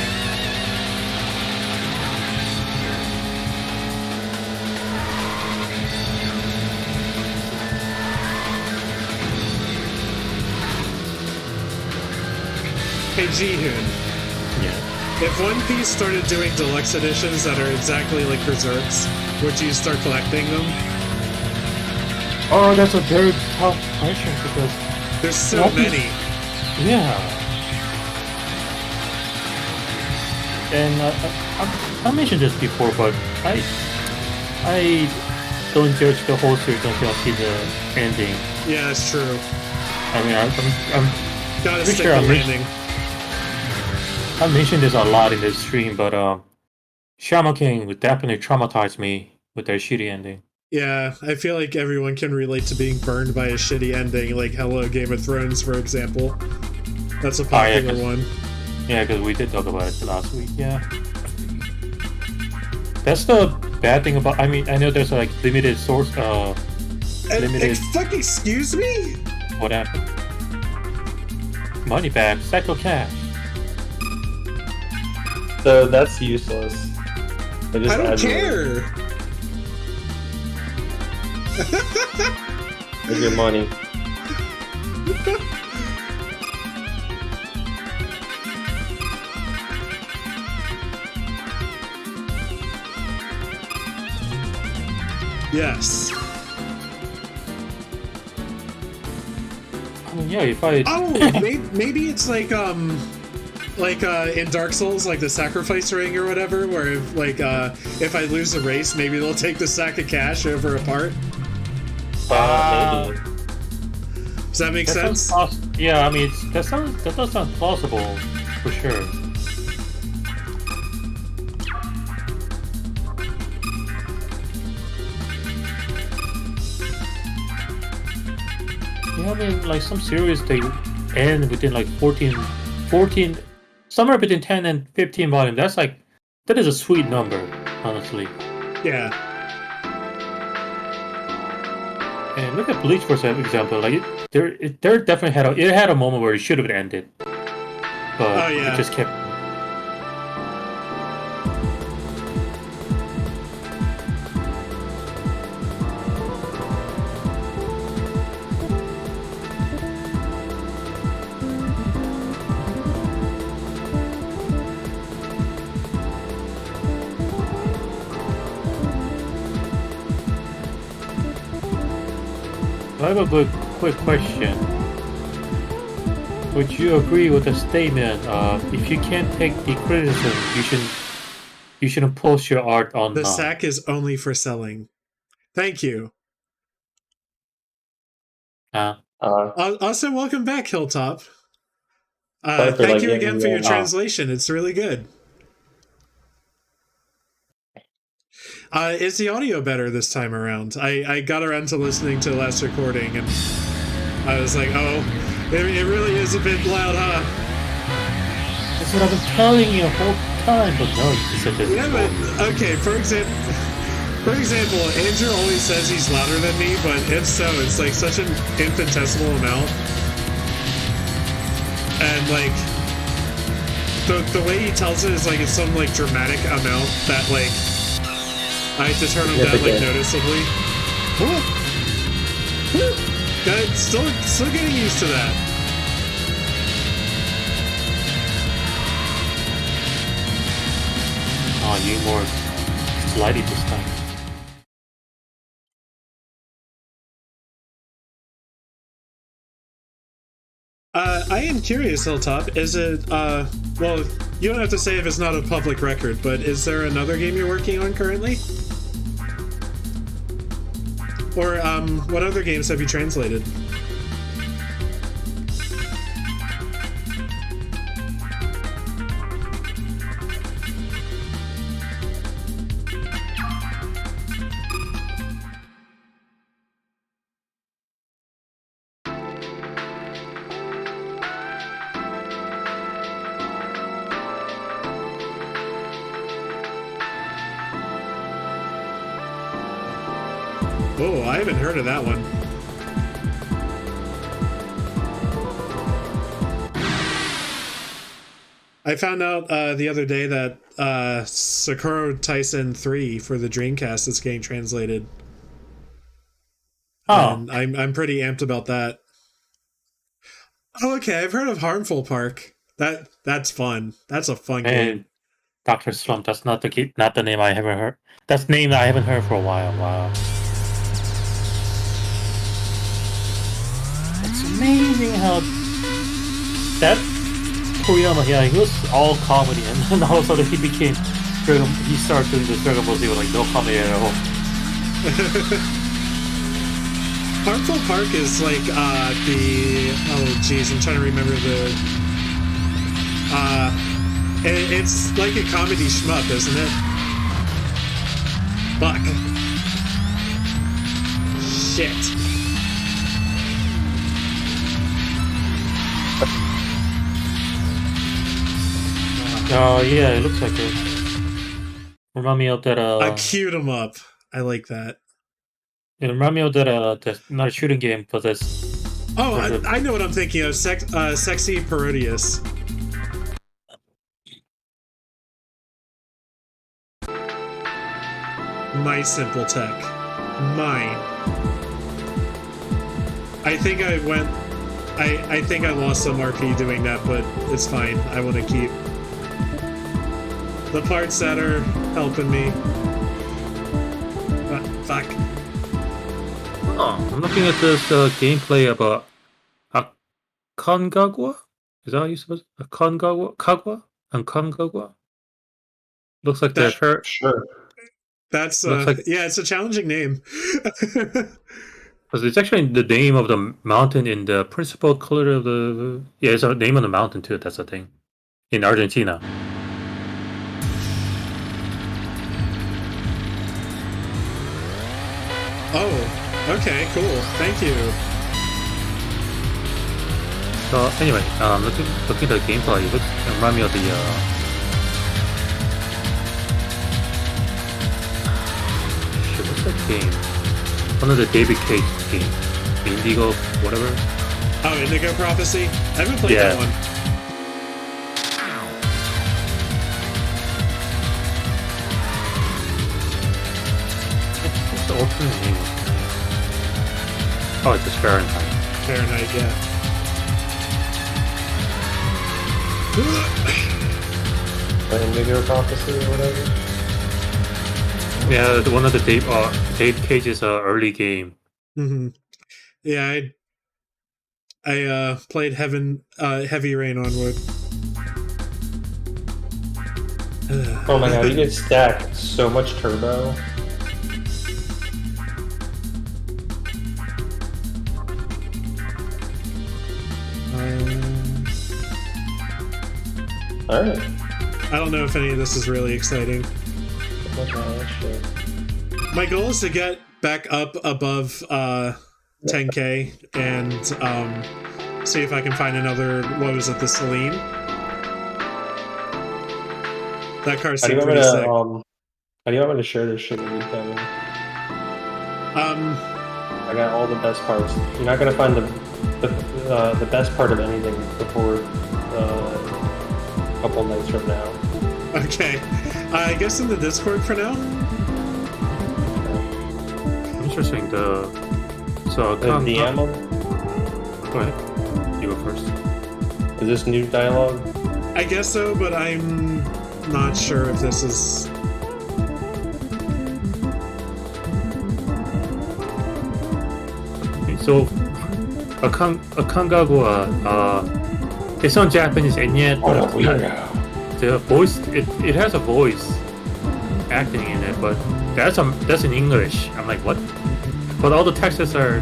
Hey, Jihun, Yeah. if One Piece started doing deluxe editions that are exactly like Berserks, would you start collecting them? Oh, that's a very tough question because There's so One Piece- many. yeah. And I mentioned this before, but I don't judge the whole series until I see the ending. Yeah, that's true. I mean, I'm Gotta pretty stick sure the I mentioned, landing. I mentioned this a lot in this stream, but Shaman King would definitely traumatize me with their shitty ending. Yeah, I feel like everyone can relate to being burned by a shitty ending, like Hello Game of Thrones, for example. That's a popular one. Yeah, because we did talk about it last week. Yeah, that's the bad thing about. I mean, I know there's like limited source. Limited. Fuck, excuse me? What happened? Money back, cycle cash. So that's useless. I don't care. With your money. Yes. I mean, yeah, if I. Oh, maybe it's like in Dark Souls, like the sacrifice ring or whatever, where if I lose a race, maybe they'll take the sack of cash over a part. Maybe. Does that make sense? Yeah, I mean, that does sound plausible for sure. Yeah, I mean, like some series they end within like 14, somewhere between 10 and 15 volume. That is a sweet number, honestly. Yeah. And look at Bleach for example. Like there definitely had a moment where it should have ended, but it just kept. I have a quick question. Would you agree with the statement of if you can't take the criticism, you shouldn't post your art online? The sack is only for selling. Thank you. Also, welcome back, Hilltop. Thank you again for your translation. It's really good. Is the audio better this time around? I got around to listening to the last recording, and I was like, oh, it really is a bit loud, huh? That's what I've been telling you the whole time, but no, you said this. Yeah, but, okay, for example, Andrew always says he's louder than me, but if so, it's like such an infinitesimal amount. And like, the way he tells it is like it's some like dramatic amount that like I have to turn him down like noticeably. Still getting used to that. Oh, you more slidey this time. I am curious, Hilltop. Is it, well, you don't have to say if it's not a public record, but is there another game you're working on currently? Or, what other games have you translated? Oh, I haven't heard of that one. I found out the other day that Sakura Tyson 3 for the Dreamcast is getting translated. Oh. And I'm pretty amped about that. Oh, okay, I've heard of Harmful Park. That's fun. That's a fun And game. Dr. Slump, that's not the name I haven't heard. That's the name I haven't heard for a while. Wow. It's amazing how that Korean, he was all comedy, and then all of a sudden he started doing the Dragon Ball Z with like no comedy at all. Harmful Park is like I'm trying to remember it's like a comedy shmup, isn't it? Fuck. Shit. Oh yeah, it looks like it. Remind me of that. I queued him up. I like that. It remind me of that. Not a shooting game, but this. Oh, I know what I'm thinking of. Sexy Parodius. My Simple Tech. Mine. I think I went. I think I lost some RP doing that, but it's fine. I want to keep the parts that are helping me. Fuck. Oh, I'm looking at this gameplay about Aconcagua. Is that how you supposed Aconcagua? Looks like the Sure. That's yeah, it's a challenging name. Because it's actually the name of the mountain in the principal color of the. Yeah, it's a name of the mountain too. That's the thing. In Argentina. Oh, okay, cool. Thank you. So anyway, looking at the gameplay, it remind me of the. Shit, what's that game? One of the David Cage games. Indigo, whatever. Oh, Indigo Prophecy? I haven't played that one. What's the alternate name? Oh, it's just Fahrenheit. Fahrenheit, yeah. Indigo Prophecy or whatever? Yeah, one of the Dave Cage's early game. Mm-hmm. Yeah, I played Heavy Rain Onward. Oh my god, you can stack so much turbo. Alright. I don't know if any of this is really exciting. My goal is to get back up above 10k and see if I can find another. What was it? The Celine. That car seemed pretty sick. How do you want me to share this shit with you, Kevin? I got all the best parts. You're not gonna find the best part of anything before a couple nights from now. Okay. I guess in the Discord for now. Interesting. The DM. Go ahead. You go first. Is this new dialogue? I guess so, but I'm not sure if this is. So, Aconcagua, it's on Japanese, and yet the voice it has a voice acting in it, but that's in English. I'm like, what? But all the texts are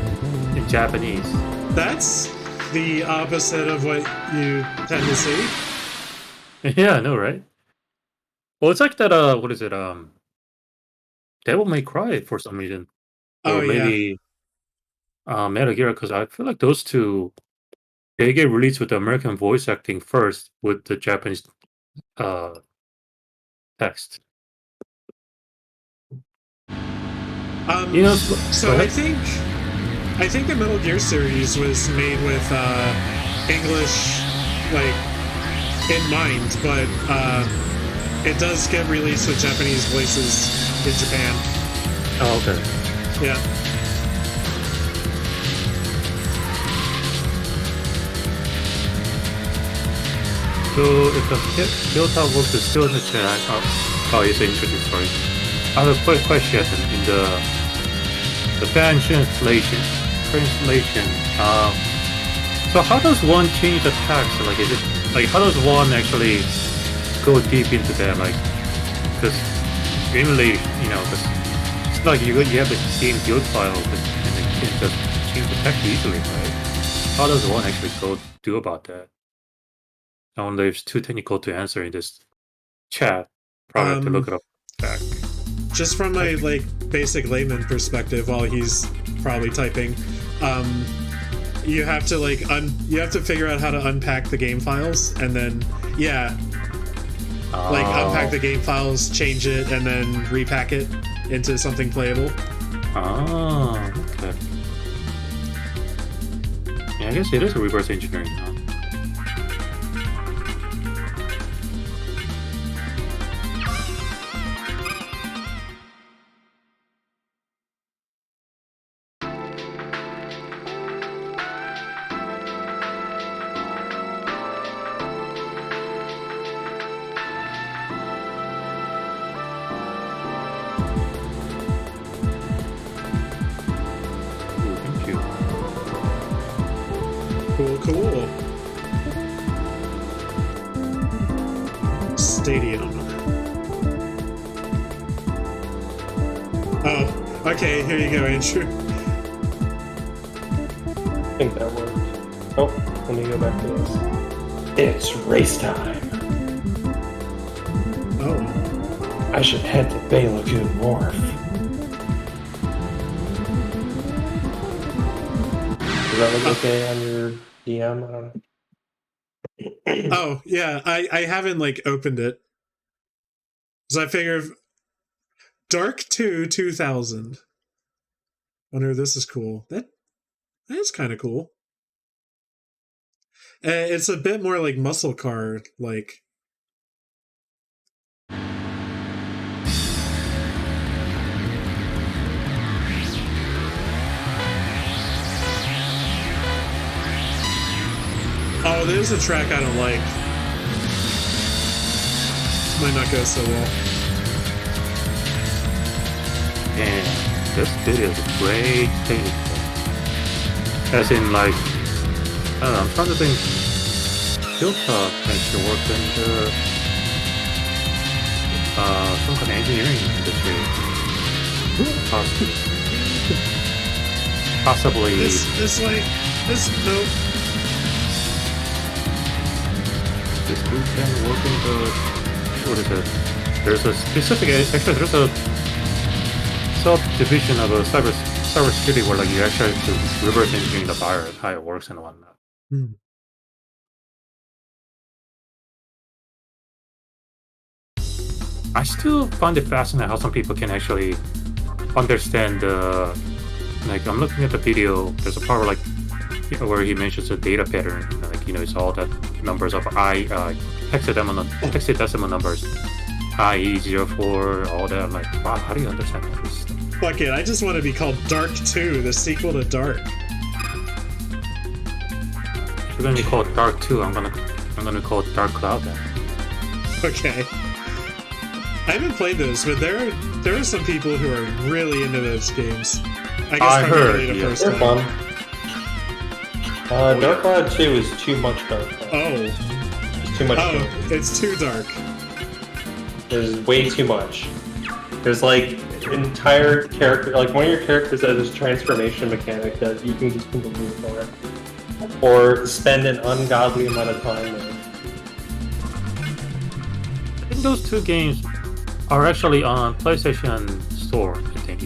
in Japanese. That's the opposite of what you tend to see. Yeah, I know, right? Well, it's like that. What is it? Devil May Cry for some reason, or maybe Metal Gear, because I feel like those two they get released with the American voice acting first, with the Japanese text. So I think the Metal Gear series was made with English like in mind, but it does get released with Japanese voices in Japan. Oh, okay. Yeah. So if the Hilltop works is still in the chat, it's an interesting story. I have a quick question in the fan translation. So how does one change the text? Like, is it like how does one actually go deep into that? Like, because really, because it's like you have the same build file, and you can just change the text easily, right? How does one actually go do about that? I wonder if it's too technical to answer in this chat. Probably have to look it up back. Just from my basic layman perspective, while he's probably typing, you have to you have to figure out how to unpack the game files, and then unpack the game files, change it, and then repack it into something playable. Oh, okay. Yeah, I guess it is a reverse engineering, huh? Cool. Stadium. Oh, okay, here you go, Andrew. I think that worked. Oh, let me go back to this. It's race time. Oh. I should head to Bay Lagoon Wharf. Does that look okay on your DM? I don't know. Oh, yeah, I haven't opened it. So I figure Dark 2 2000. Wonder if this is cool. That is kind of cool. It's a bit more like muscle car like. Oh, there's a track I don't like. Might not go so well. And this video is great technical. As in, I don't know, I'm trying to think. Hilltop actually worked in some kind of engineering industry. Possibly. Nope. This dude can work in what is it? There's a specific, actually there's a subdivision of a cybersecurity where you actually have to reverse engineering the virus, how it works and whatnot. I still find it fascinating how some people can actually understand I'm looking at the video, there's a part where where he mentions a data pattern, it's all that numbers of hexadecimal numbers, IE04, all that. I'm like, wow, how do you understand all this stuff? Fuck it, I just want to be called Dark 2, the sequel to Dark. If you're gonna be called Dark 2, I'm gonna call it Dark Cloud then. Okay. I haven't played those, but there are some people who are really into those games. I heard, the first They're time. fun. Dark Cloud 2 is too much Dark Cloud. Oh. It's too much. It's too dark. There's way too much. There's entire character, one of your characters has this transformation mechanic that you can just completely ignore. Or spend an ungodly amount of time with. I think those two games are actually on PlayStation Store, I think.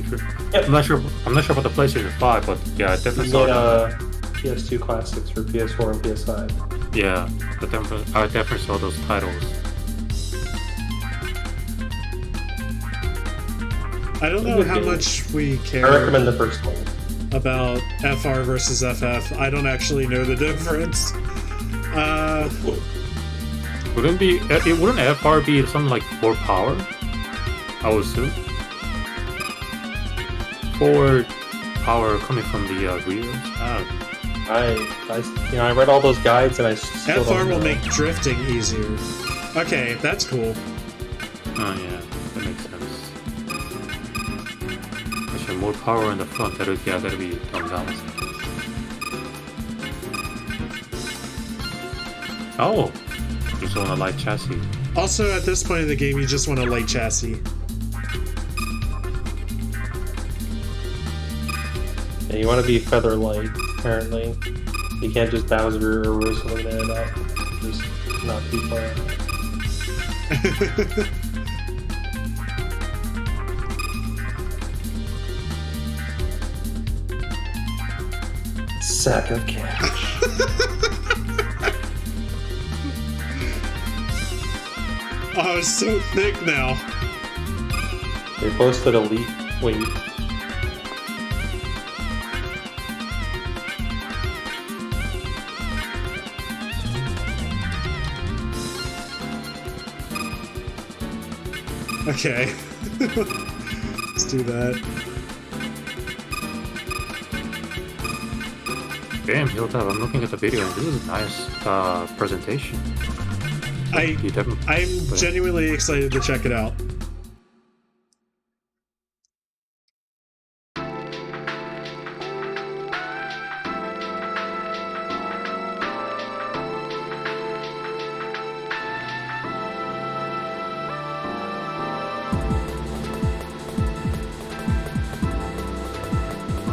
Yep. I'm not sure about the PlayStation 5, but yeah, I definitely saw that. PS2 classics for PS4 and PS5. Yeah, I definitely saw those titles. I don't know how much we care I recommend the first one. about FR versus FF. I don't actually know the difference. Wouldn't FR be something like 4 power? I would assume. 4 power coming from the rears. I read all those guides and I still FR don't know. will make drifting easier. Okay, that's cool. Oh yeah, that makes sense. Actually, more power in the front. That'll be dumbed down. Oh, just want a light chassis. Also, at this point in the game, you just want a light chassis. Yeah, you want to be feather light, apparently. You can't just Bowser or Rosalina it up. Just not too far. Sack of cash. Oh, it's so thick now. They posted elite weight. Okay. Let's do that. Damn, Hilltop, I'm looking at the video and this is a nice presentation. I'm genuinely excited to check it out.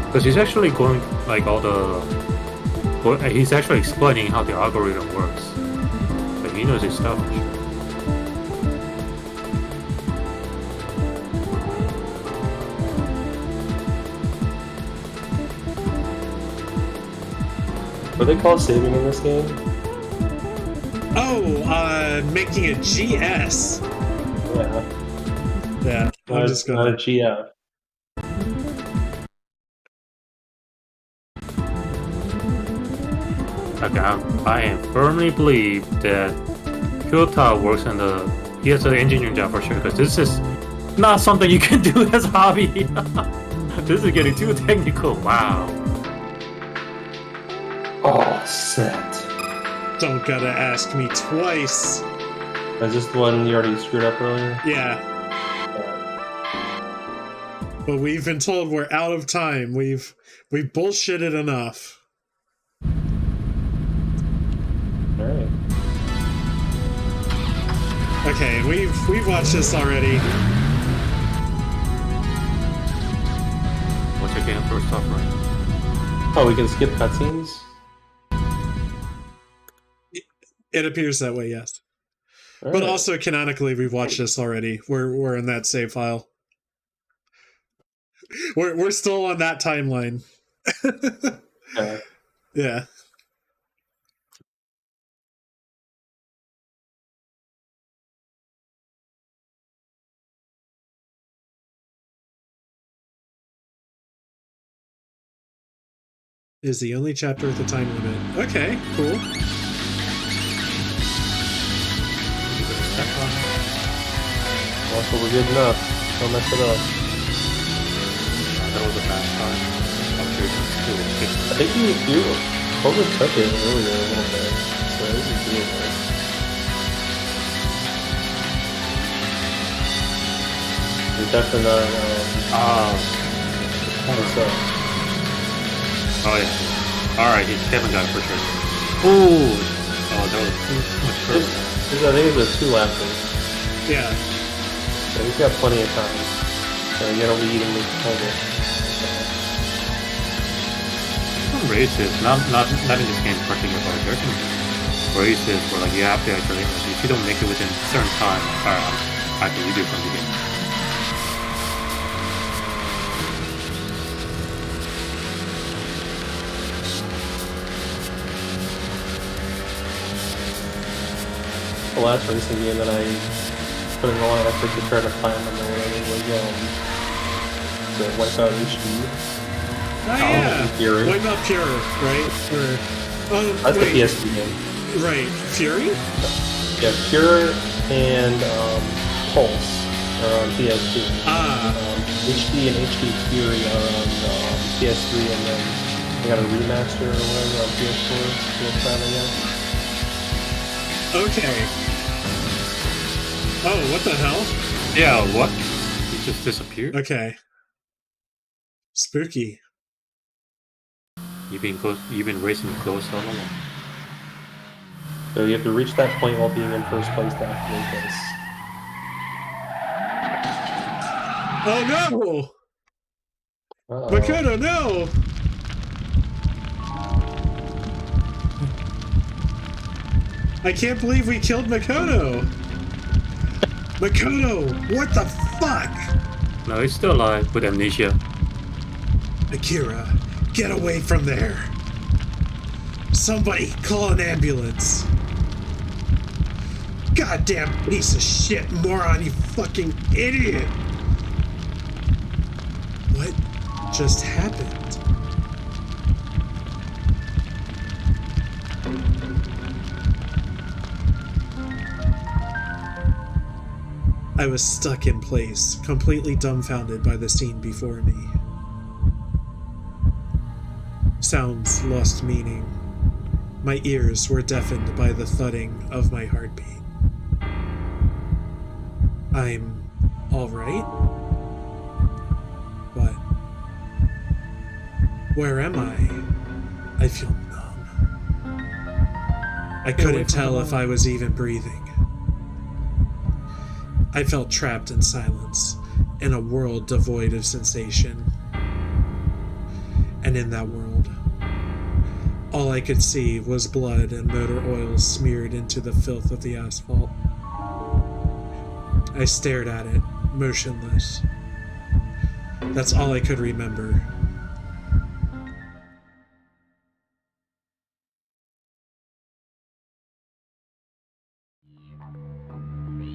Because he's actually going, like, he's actually explaining how the algorithm works. Like, he knows his stuff. What do they call saving in this game? Oh, making a GS. Yeah. Yeah, I'm just Not gonna. a GF. Like, I firmly believe that Hilltop works in he has an engineering job for sure, because this is not something you can do as a hobby. This is getting too technical. Wow. All set. Don't gotta ask me twice. Is this the one you already screwed up earlier? Yeah. But we've been told we're out of time. We've bullshitted enough. Alright. Okay, we've watched this already. What's your game first off, right? Oh, we can skip cutscenes? It appears that way, yes. All But right. also canonically, we've watched this already. We're in that save file. We're still on that timeline. Okay. Yeah. Is the only chapter with a time limit. Okay, cool. Also, we're good enough. Don't mess it up. That was a fast time. I think you overtook it earlier a little bit, so this is doable. You're definitely not, what's up? Oh yeah. Alright, Kevin got it for sure. Ooh! Oh, that was too much further. I think it's a 2 lap race. Yeah. So he's got plenty of time. So you gotta lead and move forward. Some races, not in this game particularly, but there's some races where like you have to actually, like, if you don't make it within a certain time, I can leave you from the game. The last racing game that I put in a lot of effort to try to find on the way was the Wipeout HD. Oh, yeah. Fury. Wipeout Pure, right? That's wait. the PSP game. Right. Fury? Yeah, Pure and Pulse are on PSP. Ah. HD and HD Fury are on PS3, and then They got a remaster or whatever on PS4, PS5, I guess. Okay. Oh, what the hell? Yeah, what? He just disappeared? Okay. Spooky. You've been racing close all along. So you have to reach that point while being in first place to activate this. Oh no! Uh-oh. Makoto, no! I can't believe we killed Makoto! Makoto, what the fuck? No, he's still alive with amnesia. Akira, get away from there. Somebody call an ambulance. Goddamn piece of shit, moron, you fucking idiot. What just happened? I was stuck in place, completely dumbfounded by the scene before me. Sounds lost meaning. My ears were deafened by the thudding of my heartbeat. I'm alright? What? Where am I? I feel numb. I couldn't tell if I was even breathing. I felt trapped in silence, in a world devoid of sensation. And in that world, all I could see was blood and motor oil smeared into the filth of the asphalt. I stared at it, motionless. That's all I could remember.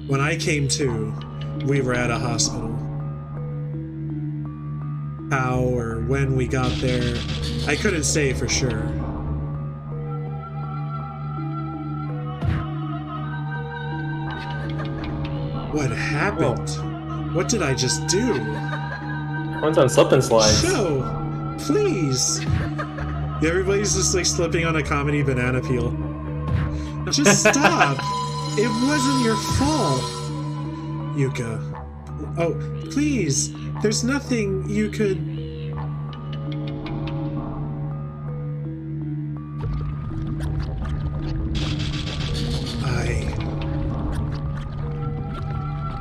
When I came to, we were at a hospital. How or when we got there, I couldn't say for sure. What happened? Whoa. What did I just do? Runs on slip and slides. Show, please. Everybody's just like slipping on a comedy banana peel. Just stop. It wasn't your fault. Yuka. Oh, please. There's nothing you could...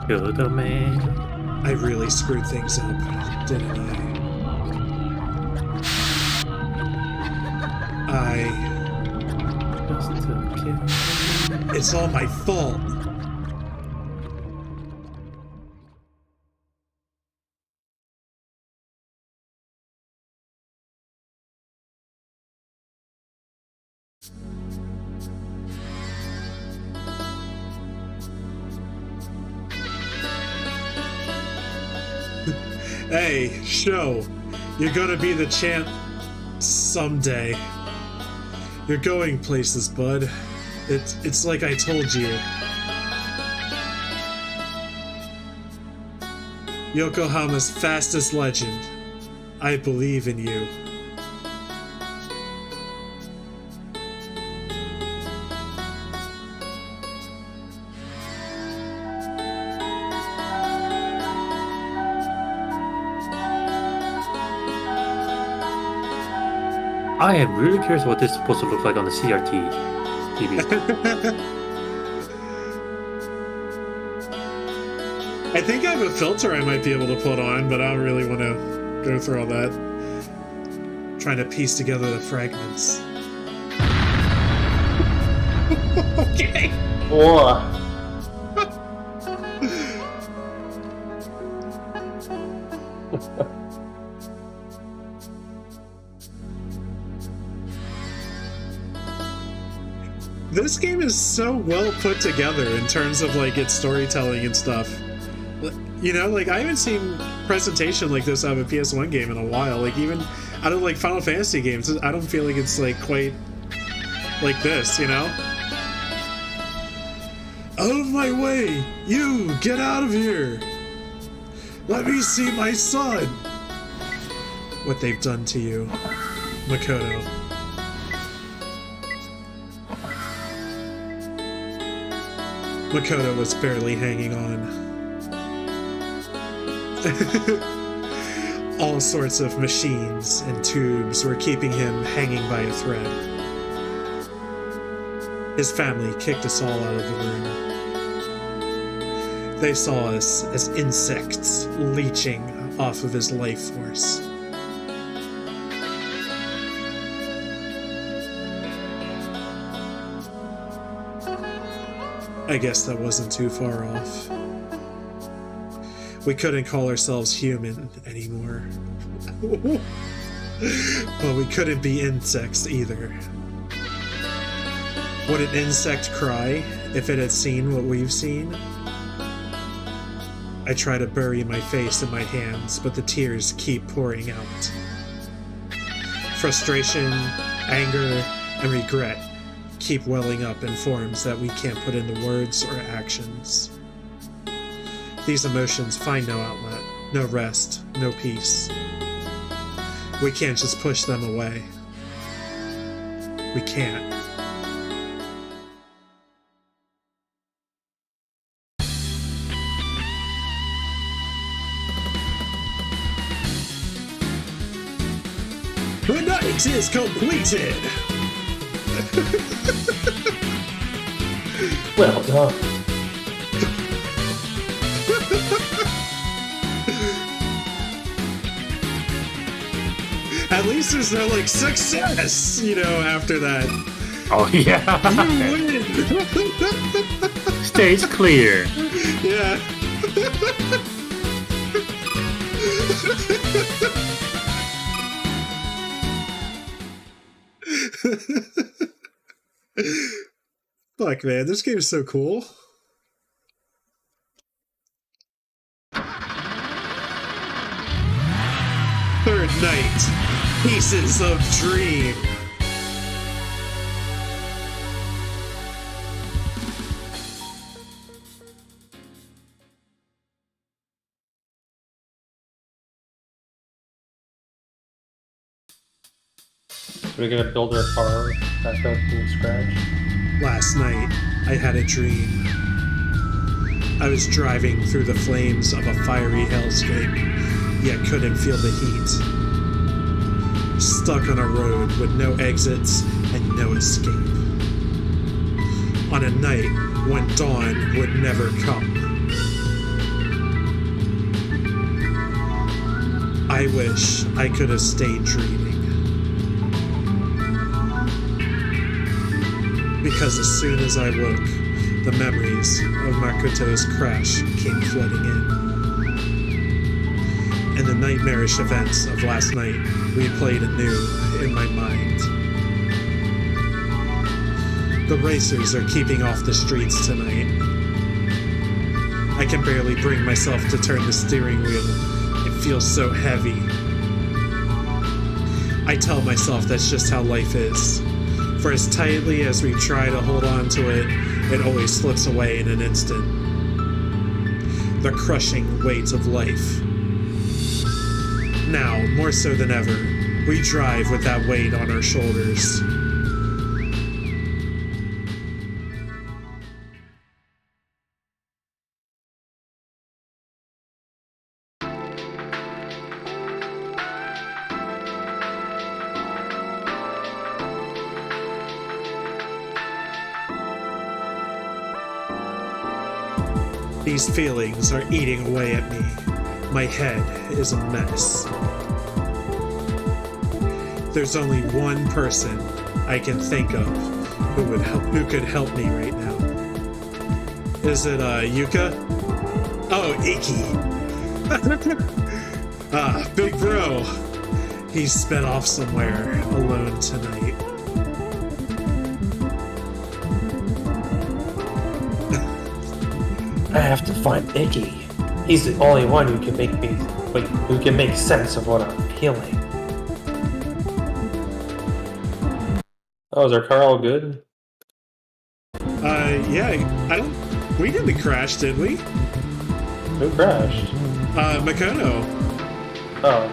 You're the man. I really screwed things up, didn't I? Just took it. It's all my fault. Hey, show. You're gonna be the champ someday. You're going places, bud. It's like I told you. Yokohama's fastest legend. I believe in you. I am really curious what this is supposed to look like on the CRT TV. I think I have a filter I might be able to put on, but I don't really want to go through all that. Trying to piece together the fragments. Okay. Whoa. This game is so well put together in terms of like its storytelling and stuff. You know, like I haven't seen presentation like this out of a PS1 game in a while. Like even out of like Final Fantasy games, I don't feel like it's like quite like this, you know? Out of my way! You, get out of here! Let me see my son! What they've done to you. Makoto. Makoto was barely hanging on. All sorts of machines and tubes were keeping him hanging by a thread. His family kicked us all out of the room. They saw us as insects leeching off of his life force. I guess that wasn't too far off. We couldn't call ourselves human anymore. But we couldn't be insects either. Would an insect cry if it had seen what we've seen? I try to bury my face in my hands, but the tears keep pouring out. Frustration, anger, and regret keep welling up in forms that we can't put into words or actions. These emotions find no outlet, no rest, no peace. We can't just push them away. We can't. The night is completed! Well done. At least there's no, like, success, you know, after that. Oh, yeah. You win! Stage clear. Yeah. Fuck, man, this game is so cool. Third night, Pieces of Dream. We're gonna build our car back up from scratch. Last night, I had a dream. I was driving through the flames of a fiery hellscape, yet couldn't feel the heat. Stuck on a road with no exits and no escape. On a night when dawn would never come. I wish I could have stayed dreaming. Because as soon as I woke, the memories of Makoto's crash came flooding in. And the nightmarish events of last night replayed anew in my mind. The racers are keeping off the streets tonight. I can barely bring myself to turn the steering wheel. It feels so heavy. I tell myself that's just how life is. For as tightly as we try to hold on to it, it always slips away in an instant. The crushing weight of life. Now, more so than ever, we drive with that weight on our shoulders. These feelings are eating away at me. My head is a mess. There's only one person I can think of who could help me right now. Is it Yuka? Oh, Iki. Big bro. He's sped off somewhere alone tonight. I have to find Icky. He's the only one who can make sense of what I'm feeling. Oh, is our car all good? Yeah, we didn't crash, did we? Who crashed? Makoto. Oh.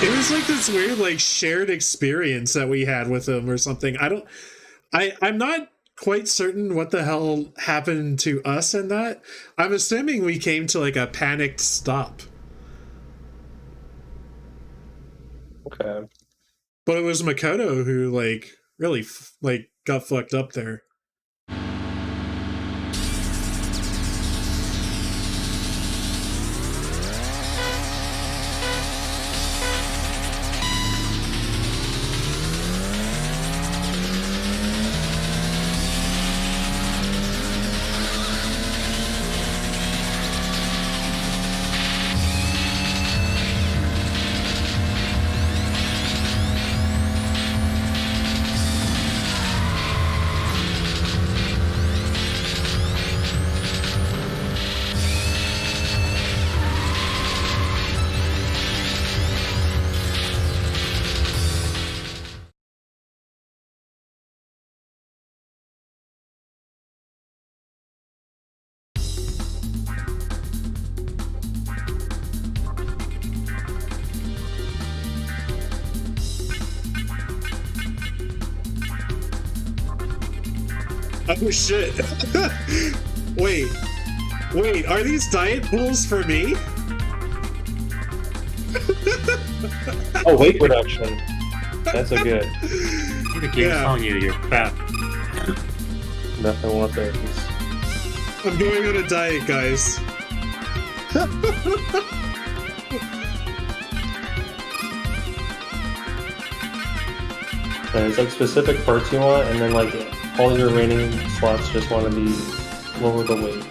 It was like this weird, like, shared experience that we had with him or something. I'm not quite certain what the hell happened to us in that. I'm assuming we came to, like, a panicked stop. Okay. But it was Makoto who, like, really, like, got fucked up there. Oh shit. Wait, are these diet pools for me? Oh, weight reduction. That's a good. The game's telling you you're fat. Nothing want those. I'm going on a diet, guys. There's like specific parts you want, and then like all your remaining slots just want to be lower the weight.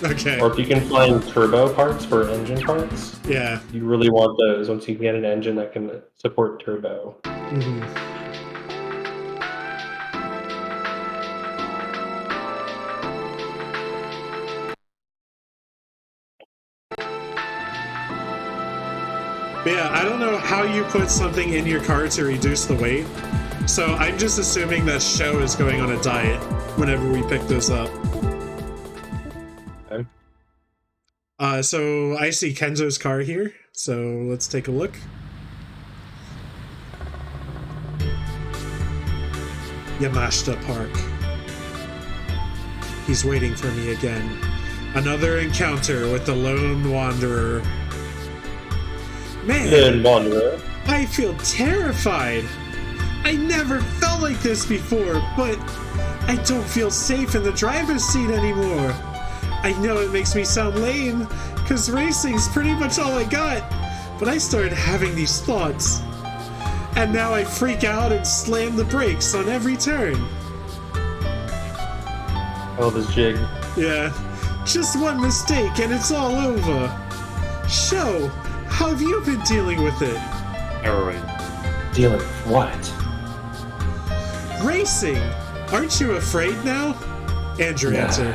Okay. Or if you can find turbo parts for engine parts, Yeah. you really want those once you can get an engine that can support turbo. Mm-hmm. But yeah, I don't know how you put something in your car to reduce the weight. So I'm just assuming that Sho is going on a diet whenever we pick this up. Okay. So I see Kenzo's car here. So let's take a look. Yamashita Park. He's waiting for me again. Another encounter with the lone wanderer. Man, Wanderer. I feel terrified. I never felt like this before, but I don't feel safe in the driver's seat anymore. I know it makes me sound lame, because racing's pretty much all I got, but I started having these thoughts. And now I freak out and slam the brakes on every turn. Oh, this jig. Yeah, just one mistake and it's all over. Sho, how have you been dealing with it? Heroin. Dealing with what? Racing! Aren't you afraid now? Andrew Nah. answered.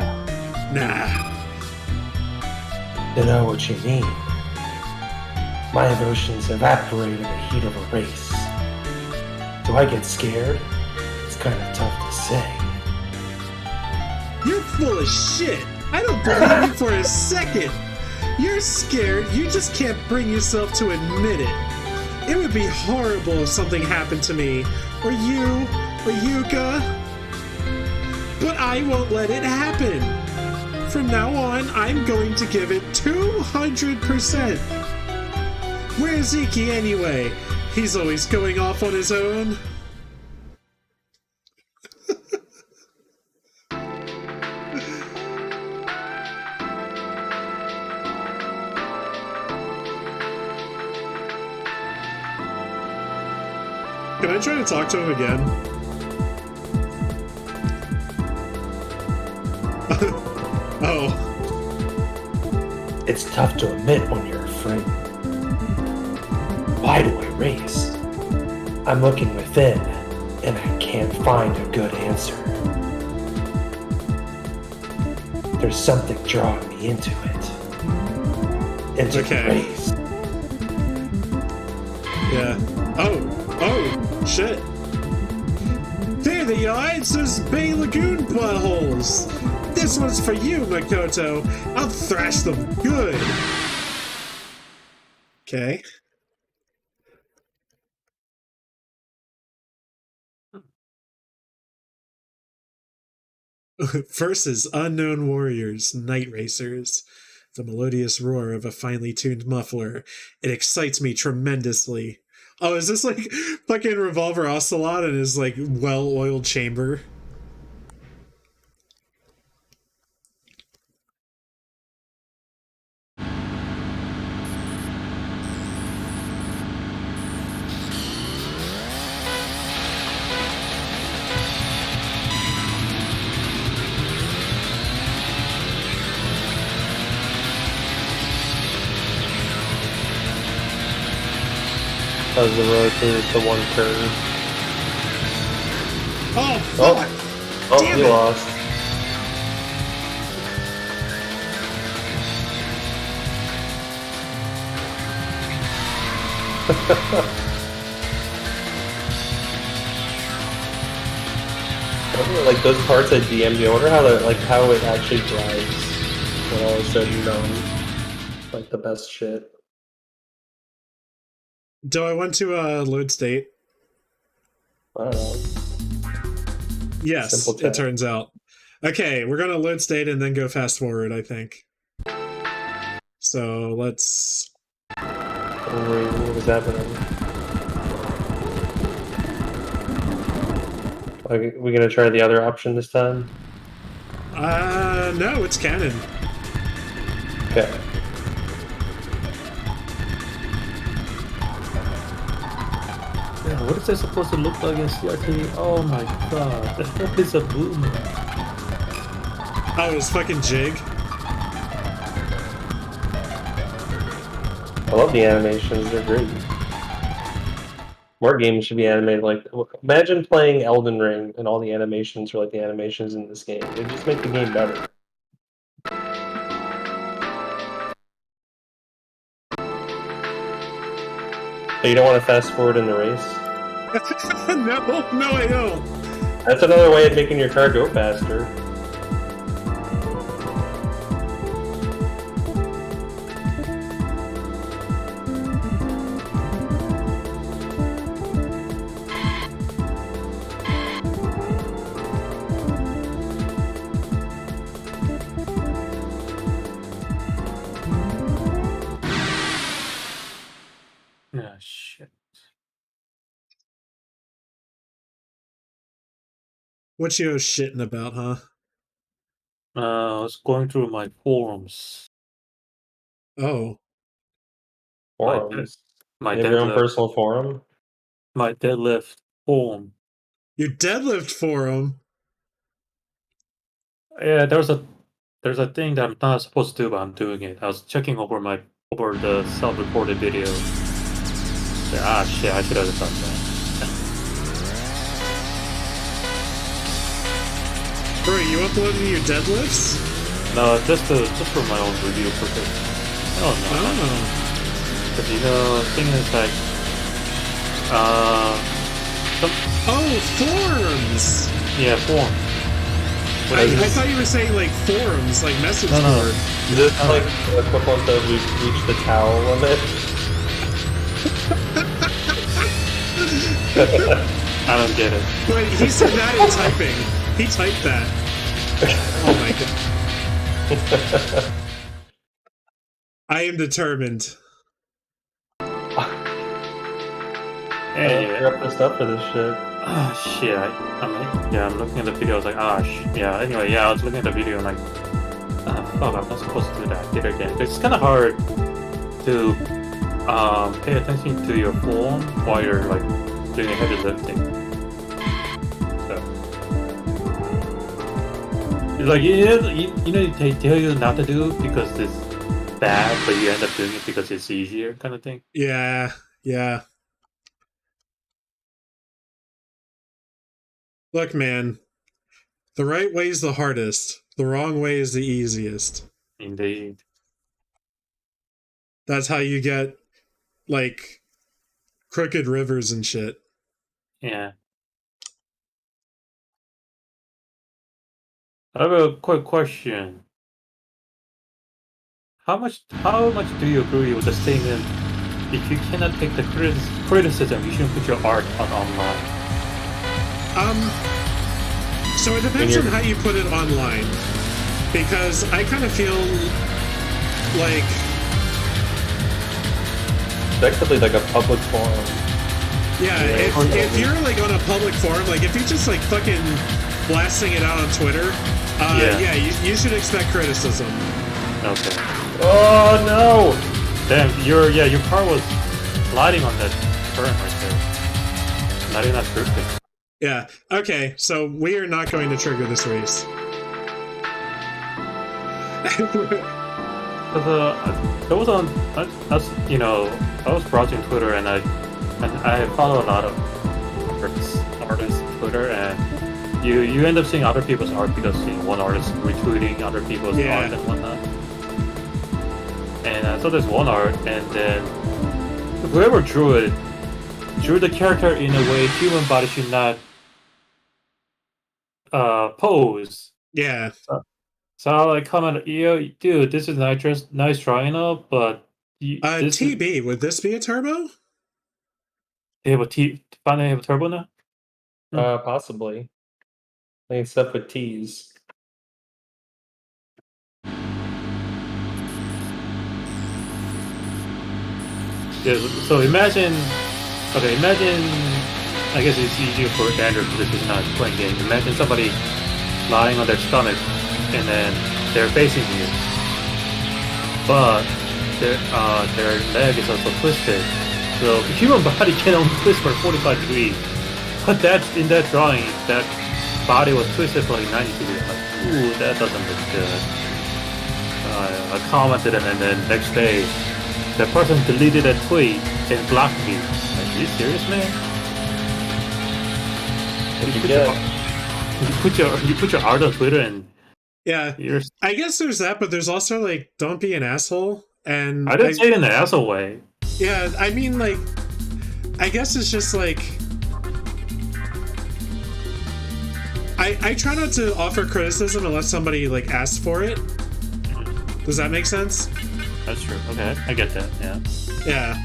Nah. I know what you mean. My emotions evaporate in the heat of a race. Do I get scared? It's kind of tough to say. You're full of shit. I don't believe you for a second. You're scared. You just can't bring yourself to admit it. It would be horrible if something happened to me, or you, or Yuka. But I won't let it happen. From now on, I'm going to give it 200%. Where's Iki anyway? He's always going off on his own. Can I try to talk to him again? Oh. It's tough to admit when you're afraid. Why do I race? I'm looking within, and I can't find a good answer. There's something drawing me into it. Into the race. Yeah. Oh, shit. There they are! It's those Bay Lagoon buttholes! This one's for you, Makoto! I'll thrash them good! Okay. Versus unknown warriors, night racers. The melodious roar of a finely tuned muffler. It excites me tremendously. Oh, is this like fucking Revolver Ocelot in his like well-oiled chamber? As the road through the one curve. Oh, Oh, fuck! oh, Damn he it. lost. Like those parts at DM, you wonder how how it actually drives when all is said and done. Like the best shit. Do I want to load state? I don't know. Yes, Simple it chat. turns out. Okay, we're gonna load state and then go fast forward, I think. So let's... What was happening? Are we gonna try the other option this time? No, it's canon. Okay. Yeah, what is that supposed to look like in CRT? Oh my god, that is a boom. Oh, it's fucking Jig. I love the animations, they're great. More games should be animated like... Imagine playing Elden Ring and all the animations are like the animations in this game. It would just make the game better. So you don't want to fast forward in the race? No, I don't. That's another way of making your car go faster. Yeah, shit. What you shitting about, huh? I was going through my forums. Oh. Forums. My You have your own deadlift. personal forum? My deadlift forum. Your deadlift forum? Yeah, there's a thing that I'm not supposed to do, but I'm doing it. I was checking over the self-recorded video. Yeah, shit, I should have done that. Bro, you uploading your deadlifts? No, just for my own review purpose. Oh no. Oh. Because the thing is like, Oh, forums! yeah, forum. I thought you were saying like forums, like message No. board. Is this like the equivalent of we've reached the towel limit? I don't get it. Wait, he said that in typing. He typed that. Oh my god. I am determined. Hey, You're up this up for this shit. oh shit, I'm looking at the video, I was like, yeah, anyway, yeah, I was looking at the video and like, fuck, I'm not supposed to do that, did it again. It's kinda hard to pay attention to your form while you're like doing heavy lifting. So it's like they tell you not to do it because it's bad, but you end up doing it because it's easier kind of thing. Yeah. Look, man. The right way is the hardest. The wrong way is the easiest. Indeed. That's how you get, like, crooked rivers and shit. Yeah. I have a quick question. How much do you agree with the statement, if you cannot take the criticism, you shouldn't put your art on online? So it depends on how you put it online, because I kind of feel like effectively like a public forum. Yeah, if you're like on a public forum, like if you're just like fucking blasting it out on Twitter, yeah, you should expect criticism. Okay. Oh no! Damn, your car was sliding on that turn right there. Not even that perfect. Yeah. Okay, so we are not going to trigger this race. There was on, I was browsing Twitter and I follow a lot of artists on Twitter, and you end up seeing other people's art because one artist retweeting other people's art and whatnot. And I saw this one art, and then whoever drew the character in a way human body should not pose. Yeah. So I like comment, yo, dude, this is nice drawing up, but TB, would this be a turbo? They have finally have a turbo now? Possibly. I think it's stuff with T's. Yeah, so imagine, I guess it's easier for Andrew because this is not playing game. Imagine somebody lying on their stomach and then they're facing you, but their leg is also twisted. So the human body can only twist for 45 degrees, but in that drawing, that body was twisted for like 90 degrees. I'm like, ooh, that doesn't look good. I commented, and then next day, the person deleted a tweet and blocked me. Like, are you serious, man? You put your art on Twitter and I guess there's that, but there's also like, don't be an asshole. And I didn't say it in an asshole way. Yeah, I mean, like, I guess it's just like, I try not to offer criticism unless somebody like asks for it. Does that make sense? That's true. Okay, I get that. Yeah. Yeah.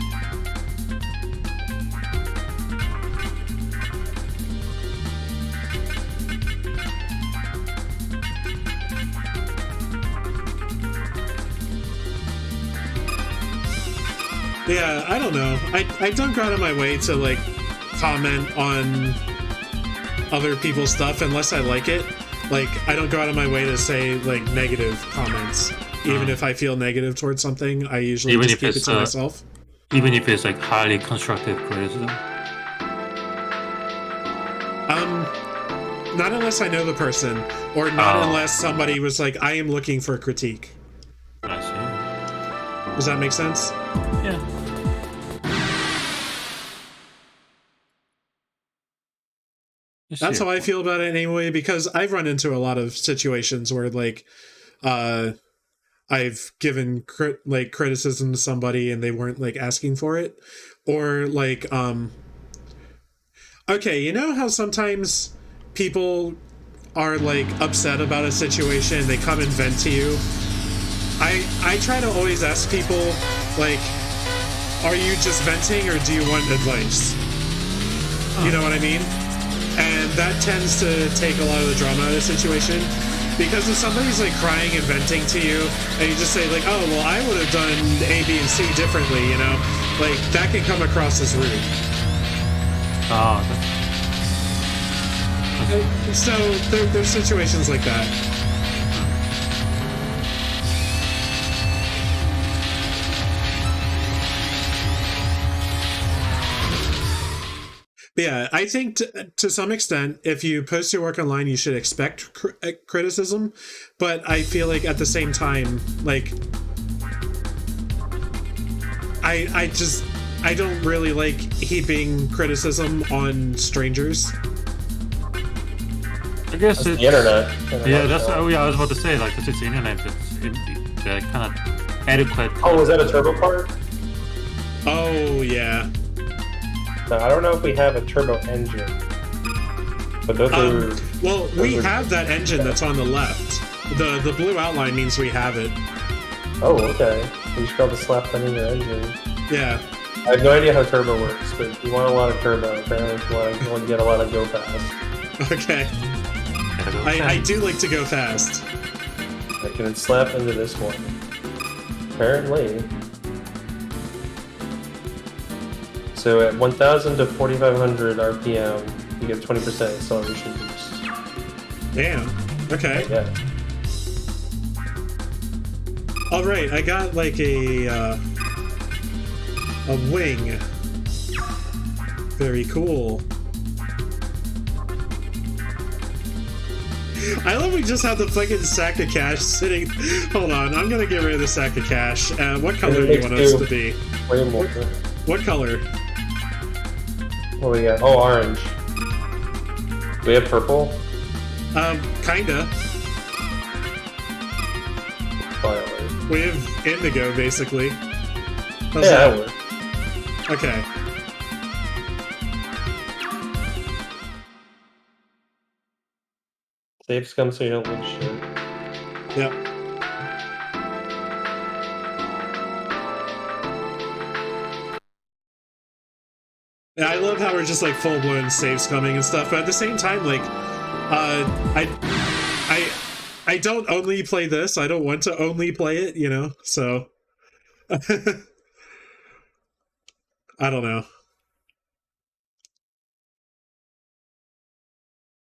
Yeah, I don't know. I don't go out of my way to like comment on other people's stuff unless I like it. Like, I don't go out of my way to say like negative comments. Even if I feel negative towards something, I usually just keep it to myself. Even if it's like highly constructive criticism? Not unless I know the person, or not unless somebody was like, I am looking for a critique. I see. Does that make sense? Yeah. That's how I feel about it anyway, because I've run into a lot of situations where like I've given criticism to somebody and they weren't like asking for it, or like okay, you know how sometimes people are like upset about a situation, they come and vent to you. I try to always ask people, like, are you just venting or do you want advice? You know what I mean? And that tends to take a lot of the drama out of the situation. Because if somebody's like crying and venting to you, and you just say like, oh, well, I would have done A, B, and C differently, you know? Like, that can come across as rude. Oh, okay. So there's situations like that. But yeah, I think to some extent, if you post your work online, you should expect criticism. But I feel like at the same time, like, I don't really like heaping criticism on strangers. I guess it's the internet. Yeah, that's I was about to say, like, because it's the internet, it's kind of adequate. Oh, was that a turbo part? Oh yeah. No, I don't know if we have a turbo engine, but those are. Well, we have that engine that's on the left. The blue outline means we have it. Oh, okay. You should be able to slap that in your engine. Yeah. I have no idea how turbo works, but you want a lot of turbo, apparently. If you want to get a lot of go fast. Okay. I do like to go fast. I can slap into this one. Apparently. So at 1000 to 4500 RPM, you get 20% acceleration boost. Damn. Okay. Yeah. All right, I got like a wing. Very cool. I love we just have the fucking sack of cash sitting. Hold on, I'm gonna get rid of the sack of cash. What color do you want us to be? Way more. What color? What do we got? Oh, orange. Do we have purple? Kinda. Violet. We have indigo, basically. How's Yeah, that that? works. Okay. Save scum so you don't lose shit. Yep. Yeah, I love how we're just like full blown saves coming and stuff, but at the same time, like, I don't only play this. I don't want to only play it, you know. So I don't know.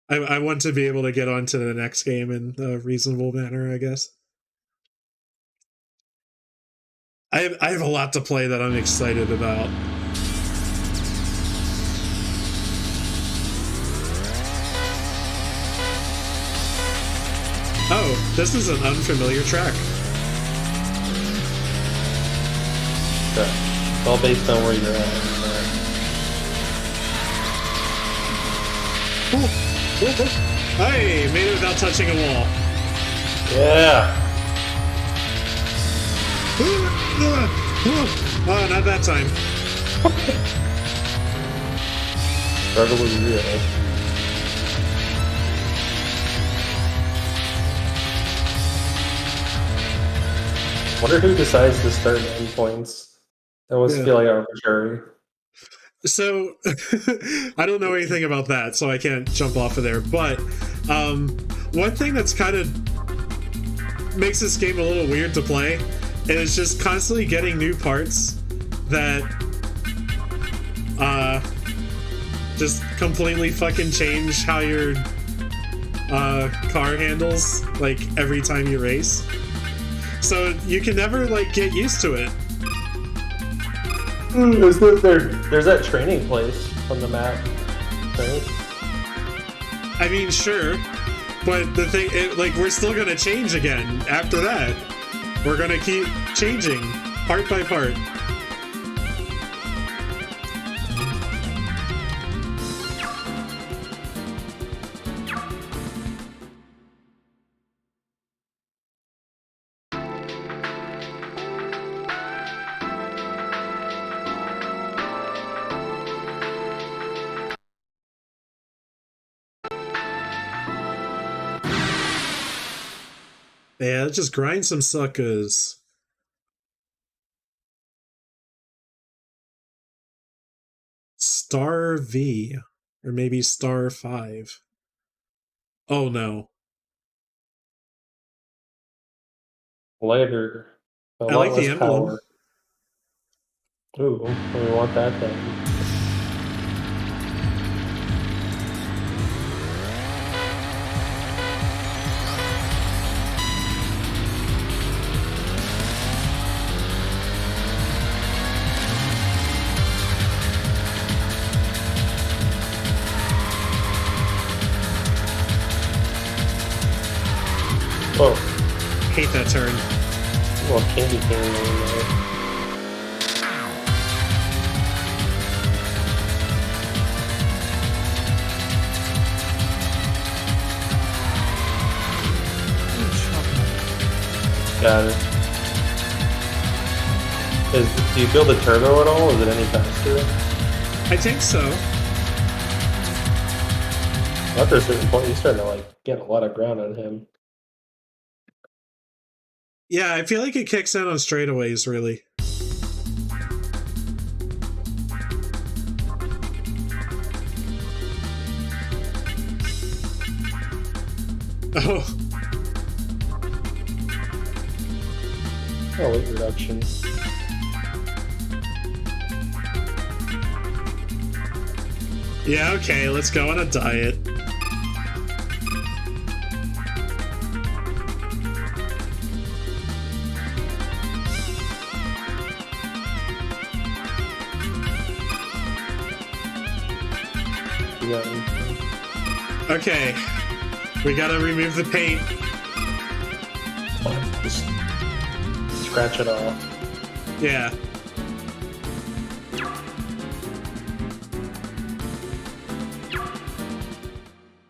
I want to be able to get on to the next game in a reasonable manner, I guess. I have a lot to play that I'm excited about. Oh, this is an unfamiliar track. Okay. It's all based on where you're at. Hey, made it without touching a wall. Yeah! Oh, not that time. Struggle was real. Wonder who decides to start and end points. That must feel like arbitrary. So, I don't know anything about that, so I can't jump off of there. But one thing that's kind of makes this game a little weird to play is just constantly getting new parts that just completely fucking change how your car handles, like, every time you race. So you can never, like, get used to it. There's that training place on the map, right? I mean, sure, but the thing, like, we're still gonna change again after that. We're gonna keep changing part by part. Yeah, let's just grind some suckers. Star V. Or maybe Star 5. Oh no. Lighter. A I lot like the less emblem. power. Ooh, we want that thing. Whoa. Hate that turn. Well, candy cane over there. Got it. Do you feel the turbo at all? Is it any faster? I think so. After a certain point, you're starting to like get a lot of ground on him. Yeah, I feel like it kicks in on straightaways, really. Oh, Oh, weight reduction. yeah, okay, let's go on a diet. You got anything? Okay, we gotta remove the paint. Just scratch it off. Yeah.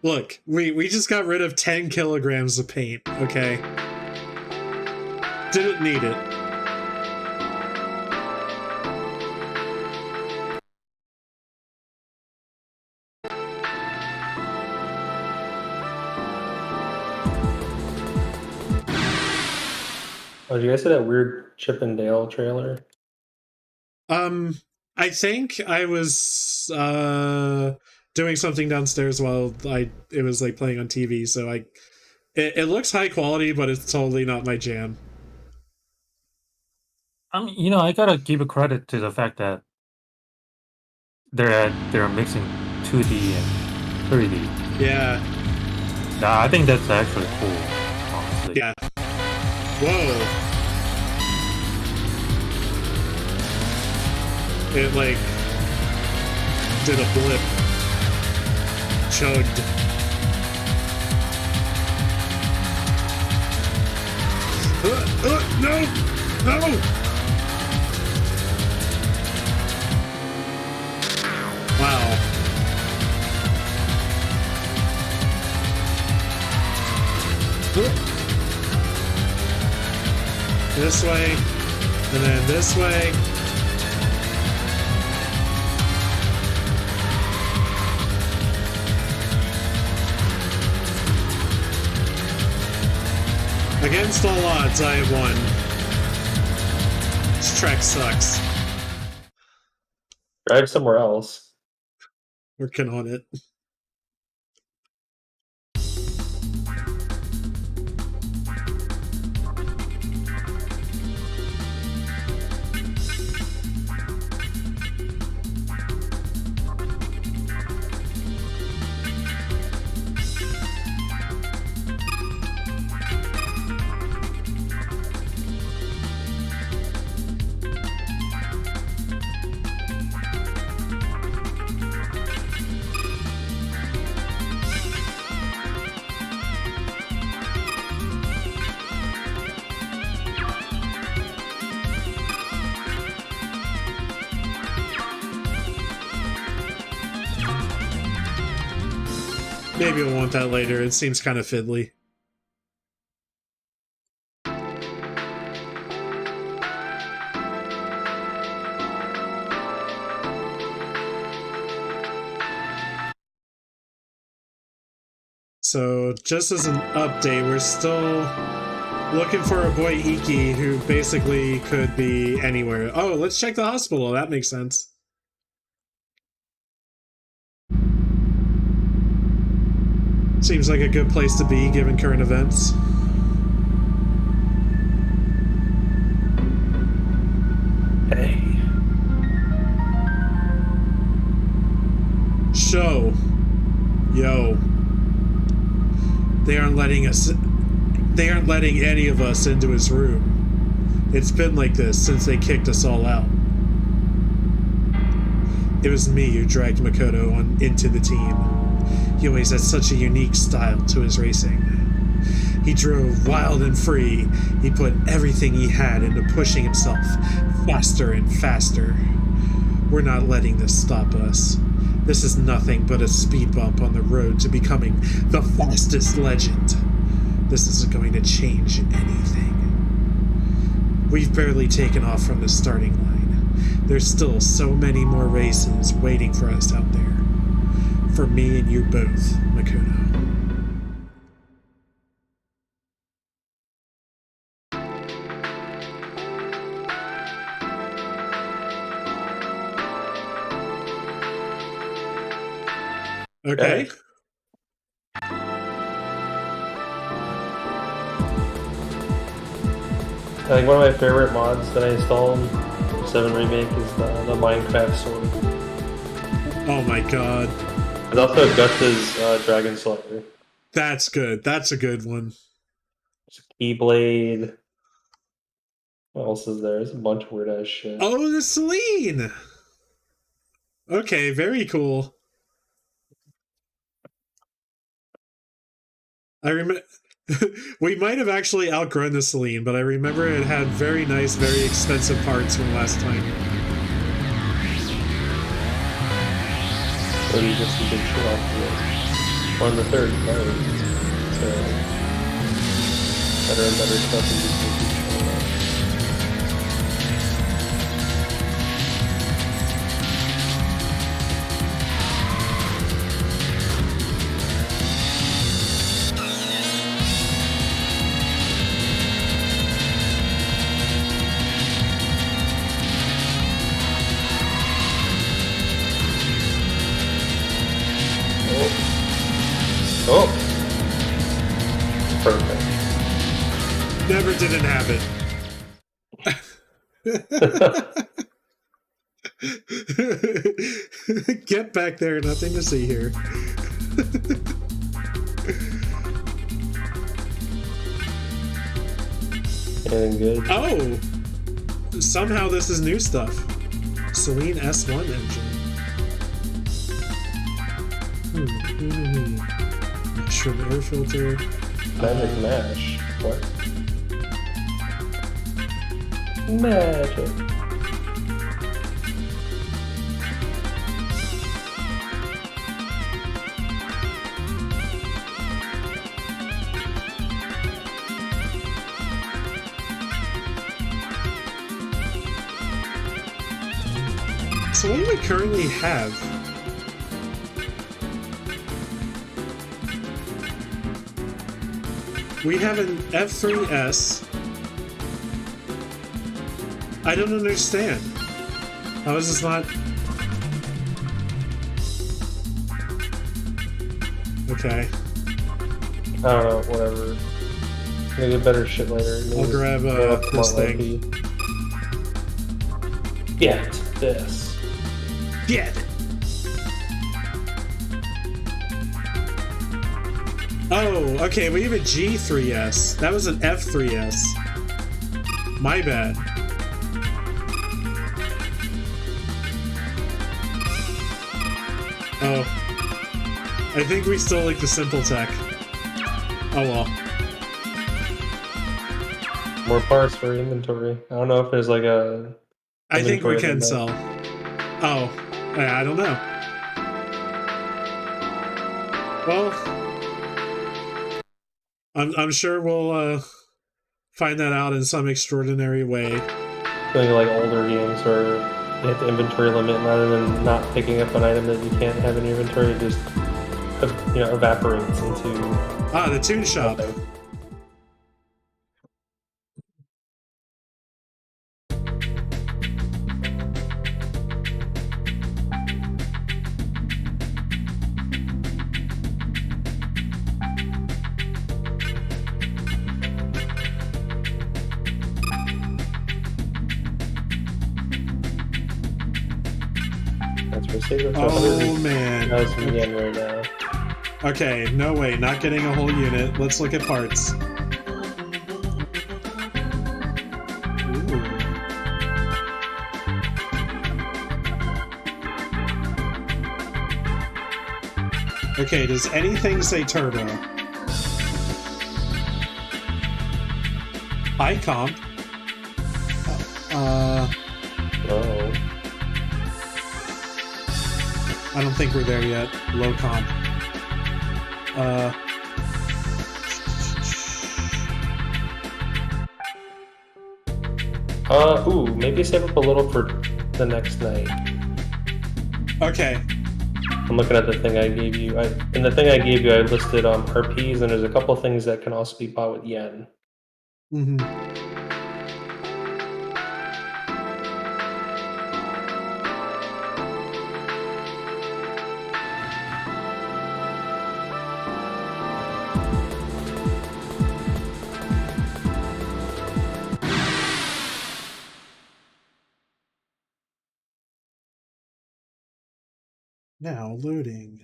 Look, we just got rid of 10 kilograms of paint, okay? Didn't need it. Oh, did you guys see that weird Chip and Dale trailer? I think I was doing something downstairs while it was like playing on TV, so it looks high quality, but it's totally not my jam. I mean, I gotta give a credit to the fact that they're mixing 2D and 3D. Yeah. Now, I think that's actually cool, honestly. Yeah. Whoa. It like did a blip. Chugged. No! No! Wow. This way, and then this way. Against all odds, I have won. This track sucks. Drive somewhere else. Working on it. Maybe we'll want that later. It seems kind of fiddly. So, just as an update, we're still looking for a boy Iki who basically could be anywhere. Oh, let's check the hospital. That makes sense. Seems like a good place to be given current events. Hey. Show. Yo. They aren't letting any of us into his room. It's been like this since they kicked us all out. It was me who dragged Makoto into the team. He always had such a unique style to his racing. He drove wild and free. He put everything he had into pushing himself faster and faster. We're not letting this stop us. This is nothing but a speed bump on the road to becoming the fastest legend. This isn't going to change anything. We've barely taken off from the starting line. There's still so many more races waiting for us out there. For me and you both, Makoto. Okay. I think one of my favorite mods that I installed for 7 Remake is the Minecraft sword. Oh my god. There's also Gus's Dragon Slayer. That's good. That's a good one. Keyblade. What else is there? There's a bunch of weird ass shit. Oh, the Celine! Okay, very cool. I remember we might have actually outgrown the Celine, but I remember it had very nice, very expensive parts from last time. So you just did shit off of it. On the third card. So better and better stuff and just keep showing up. Oh! Perfect. Never didn't happen. Get back there, nothing to see here. Anything good? Oh! Somehow this is new stuff. Celine S1 engine. Mushroom air filter. Magic Mash. What? Magic. So what do we currently have? We have an F3S. I don't understand. How is this not... Okay. I don't know, whatever. Maybe get better shit later. Maybe I'll grab this thing. Get this. Get it! Oh, okay, we have a G3S. That was an F3S. My bad. Oh. I think we still like the simple tech. Oh well. More parts for inventory. I don't know if there's like a... I think we can limit. sell. Oh. I don't know. Well... I'm sure we'll find that out in some extraordinary way. I think like older games where you hit the inventory limit rather than not picking up an item that you can't have in your inventory, it just evaporates into... Ah, the Toon Shop. nothing. That's for saving Oh man. 100,000 yen right now. Okay, no way, not getting a whole unit. Let's look at parts. Ooh. Okay, does anything say turbo? High comp. Oh. I don't think we're there yet. Low comp. Ooh, maybe save up a little for the next night. Okay. I'm looking at the thing I gave you. In the thing I gave you, I listed RPs, and there's a couple things that can also be bought with yen. Mm-hmm. Now loading.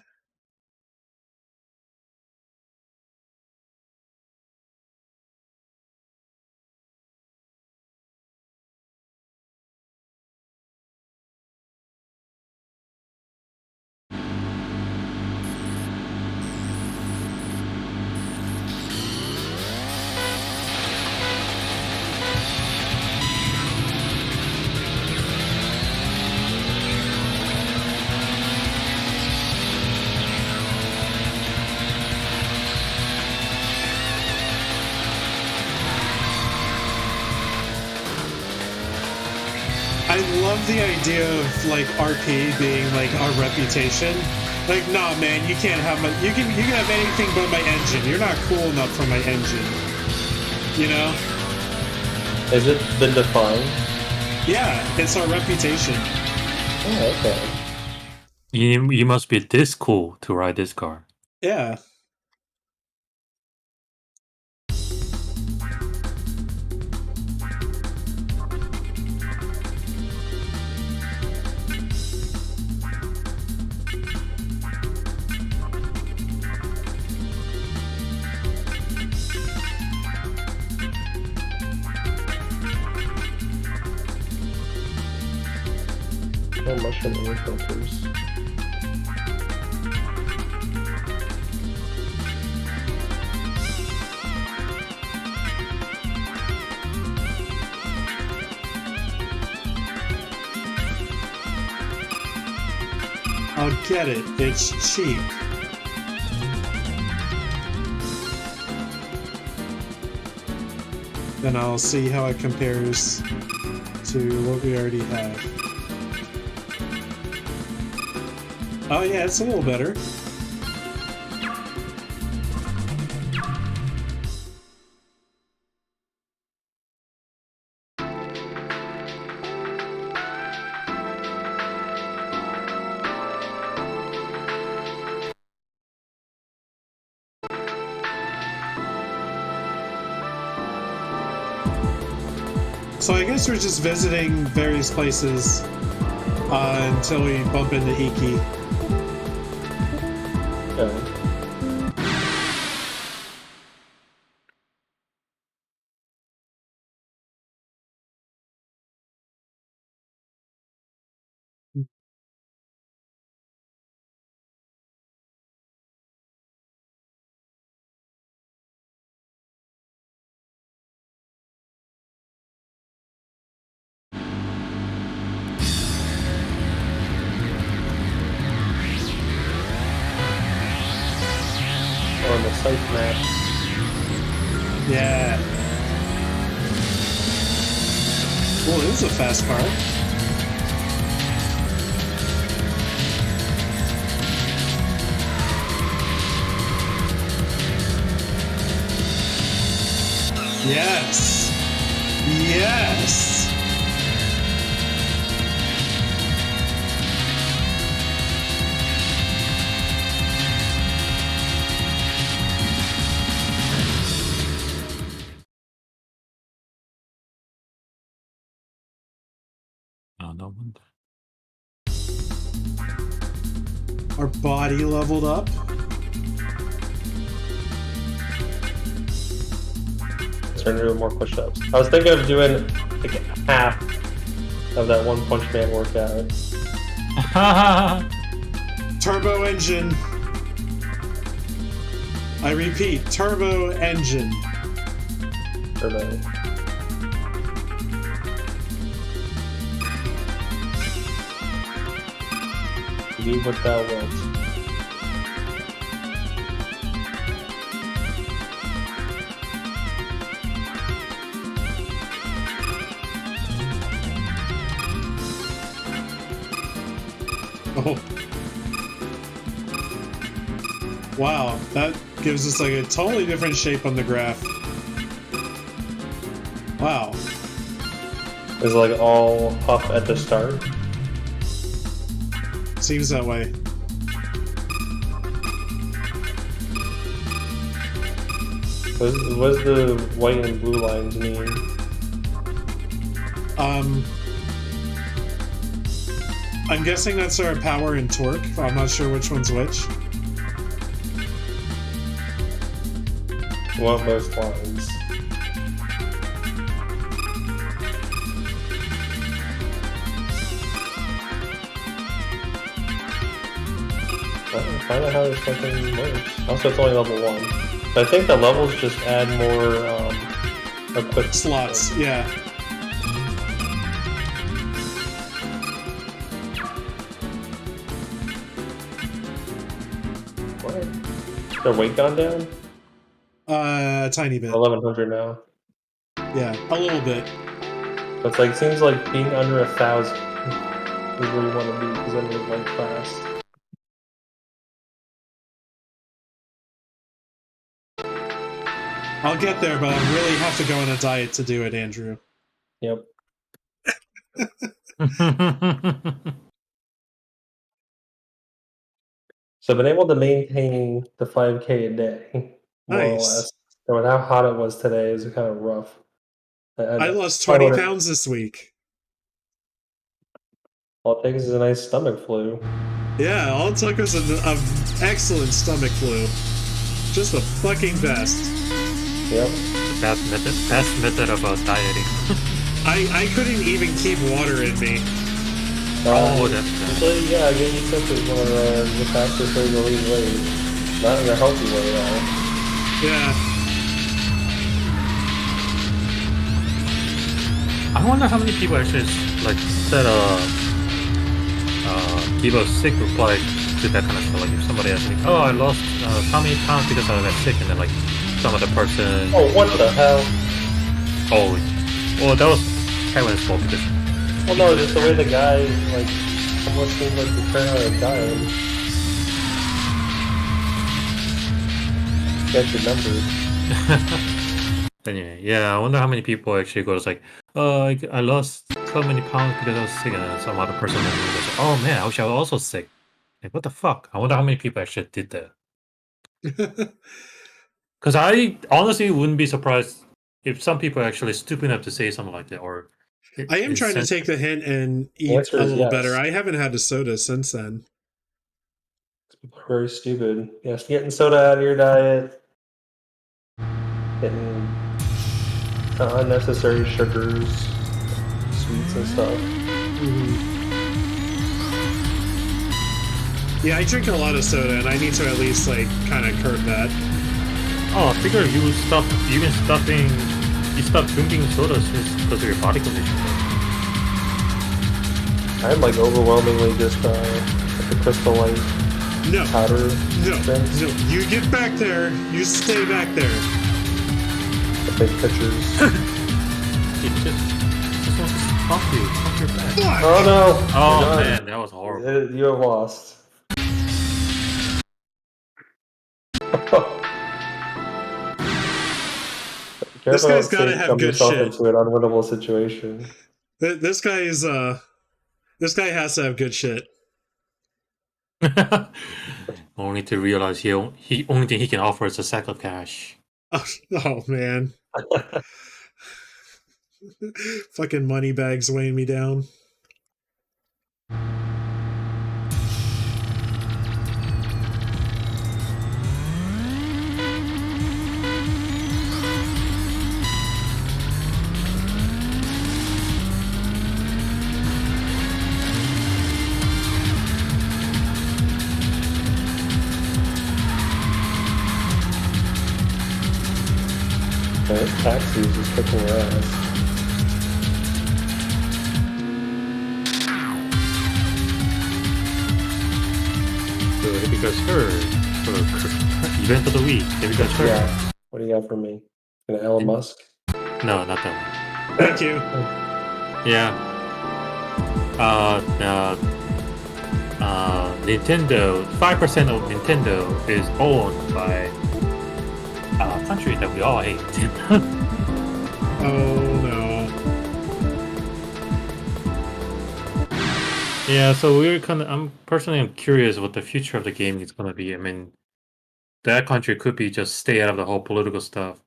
I love the idea of like RP being like our reputation. Like, nah, man, you can't have my. You can have anything but my engine. You're not cool enough for my engine. You know? Has it been defined? Yeah, it's our reputation. Oh, okay. You must be this cool to ride this car. Yeah. No mushroom air filters. I'll get it. It's cheap. Then I'll see how it compares to what we already have. Oh yeah, it's a little better. So I guess we're just visiting various places until we bump into Iki. Okay. On the site maps. Yeah. Well, it is a fast car. Yes. Yes. Oh, no wonder. Our body leveled up. Starting to do more push-ups. I was thinking of doing like half of that One Punch Man workout. Turbo engine. I repeat, turbo engine. Turbo. Do what thou wilt. Oh. Wow, that gives us like a totally different shape on the graph. Wow. Is it like all puff at the start? Seems that way. What does the white and blue lines mean? I'm guessing that's our power and torque. I'm not sure which one's which. Along those lines. Kind of how this fucking works. Also, it's only level 1. But I think the levels just add more equipment. Slots, yeah. What? Is their weight gone down? A tiny bit. 1100 now. Yeah, a little bit. But it's like, seems like being under 1,000 is where you want to be, because then you're like fast. I'll get there, but I really have to go on a diet to do it, Andrew. Yep. So I've been able to maintain the 5K a day, more or Nice. less. And with how hot it was today, it was kind of rough. I lost 20 pounds this week. All it takes is a nice stomach flu. Yeah, all it took was an excellent stomach flu. Just the fucking best. Yep. Best method of dieting. I couldn't even keep water in me. Usually, yeah, getting symptoms when the fastest way to lose weight. Not in a healthy way, though. Yeah. I wonder how many people actually like set give a sick reply to that kind of stuff. Like if somebody asks me, "Oh, I lost how many pounds because I got sick," and then like some other person. Oh, what the hell? Oh, well, that was Kevin's fault because. Well, no, just the way the guy like almost seemed like the turn out of dying. Get your numbers. Anyway, yeah, I wonder how many people actually goes like, I lost so many pounds because I was sick, and then some other person goes, oh man, I wish I was also sick. Like, what the fuck? I wonder how many people actually did that. Because I honestly wouldn't be surprised if some people are actually stupid enough to say something like that. Or I am trying to take the hint and eat a little better. I haven't had a soda since then. People are very stupid. Yes, getting soda out of your diet. Getting unnecessary sugars, sweets and stuff. Yeah, I drink a lot of soda, and I need to at least like kind of curb that. Oh, I figure you stopped drinking sodas because of your body condition. I'm like overwhelmingly just the Crystal Light powder. No, you get back there. You stay back there. The big pictures. He just wants to fuck you. Fuck your back. Oh no! Oh man, that was horrible. You have lost. This guy's gotta have good shit. Into an unwinnable situation. This guy has to have good shit. Only to realize he only thing he can offer is a sack of cash. Oh man. Fucking money bags weighing me down. Taxis is kicking your ass. So if you guys heard for event of the week, if you guys heard. Yeah. What do you got for me? Elon Musk? No, not that one. Thank you. Yeah. Nintendo. 5% of Nintendo is owned by a country that we all hate. Oh no. Yeah, so I'm curious what the future of the game is gonna be. I mean, that country could be just stay out of the whole political stuff.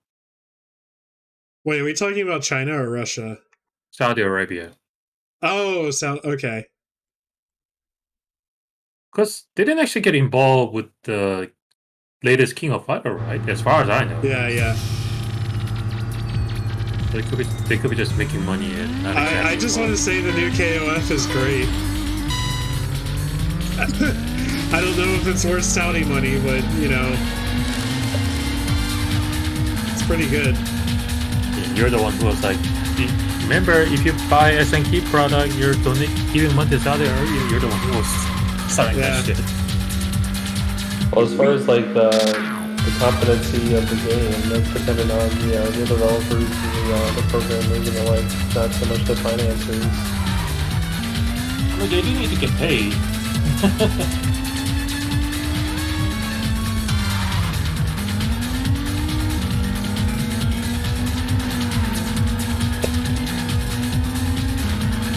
Wait, are we talking about China or Russia? Saudi Arabia. Oh, okay. Because they didn't actually get involved with the latest King of Fighter, right? As far as I know. Yeah. They could be just making money and not exactly I just want to say the new KOF is great. I don't know if it's worth Saudi money, but you know, it's pretty good. You're the one who was like, remember, if you buy SNK product, you're giving money to Saudi Arabia. You're the one who was selling that shit. Well, as far as like the competency of the game, that's dependent on the developers, the programmers, and like not so much the financiers. Well, they do need to get paid.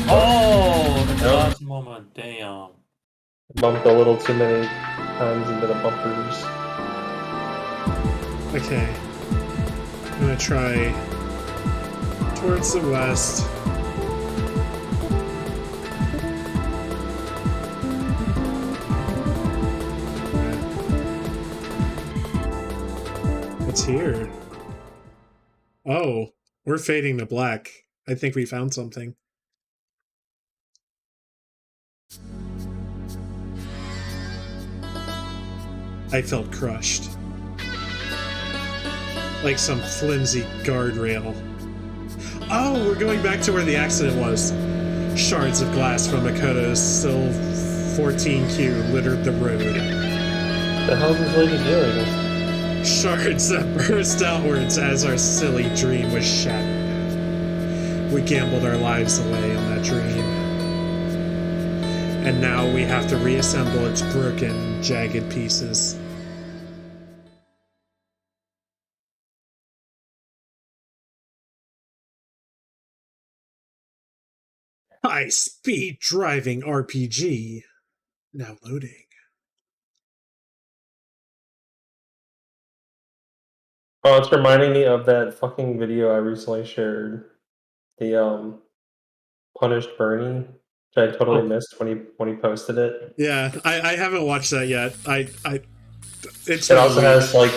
Oh, at the last moment, damn. Bumped a little too many times into the bumpers. Okay. I'm gonna try towards the west. What's here? Oh, we're fading to black. I think we found something. I felt crushed. Like some flimsy guardrail. Oh, we're going back to where the accident was. Shards of glass from Makoto's Sil 14Q littered the road. The hell is this lady doing? Shards that burst outwards as our silly dream was shattered. We gambled our lives away on that dream. And now we have to reassemble its broken, jagged pieces. High-speed driving RPG. Now loading. Oh, it's reminding me of that fucking video I recently shared. The Punished Bernie, which I totally missed when he posted it. Yeah, I haven't watched that yet. It also has like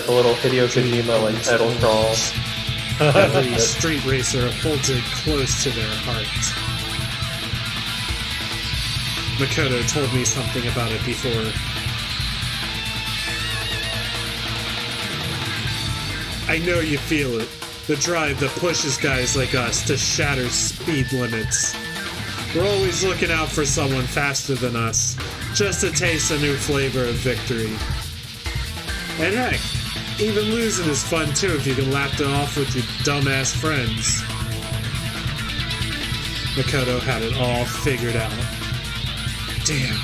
the little Hideo Kojima like title crawl. Every street racer holds it close to their heart. Makoto told me something about it before. I know you feel it. The drive that pushes guys like us to shatter speed limits. We're always looking out for someone faster than us, just to taste a new flavor of victory. And heck, even losing is fun too if you can laugh it off with your dumbass friends. Makoto had it all figured out. Damn.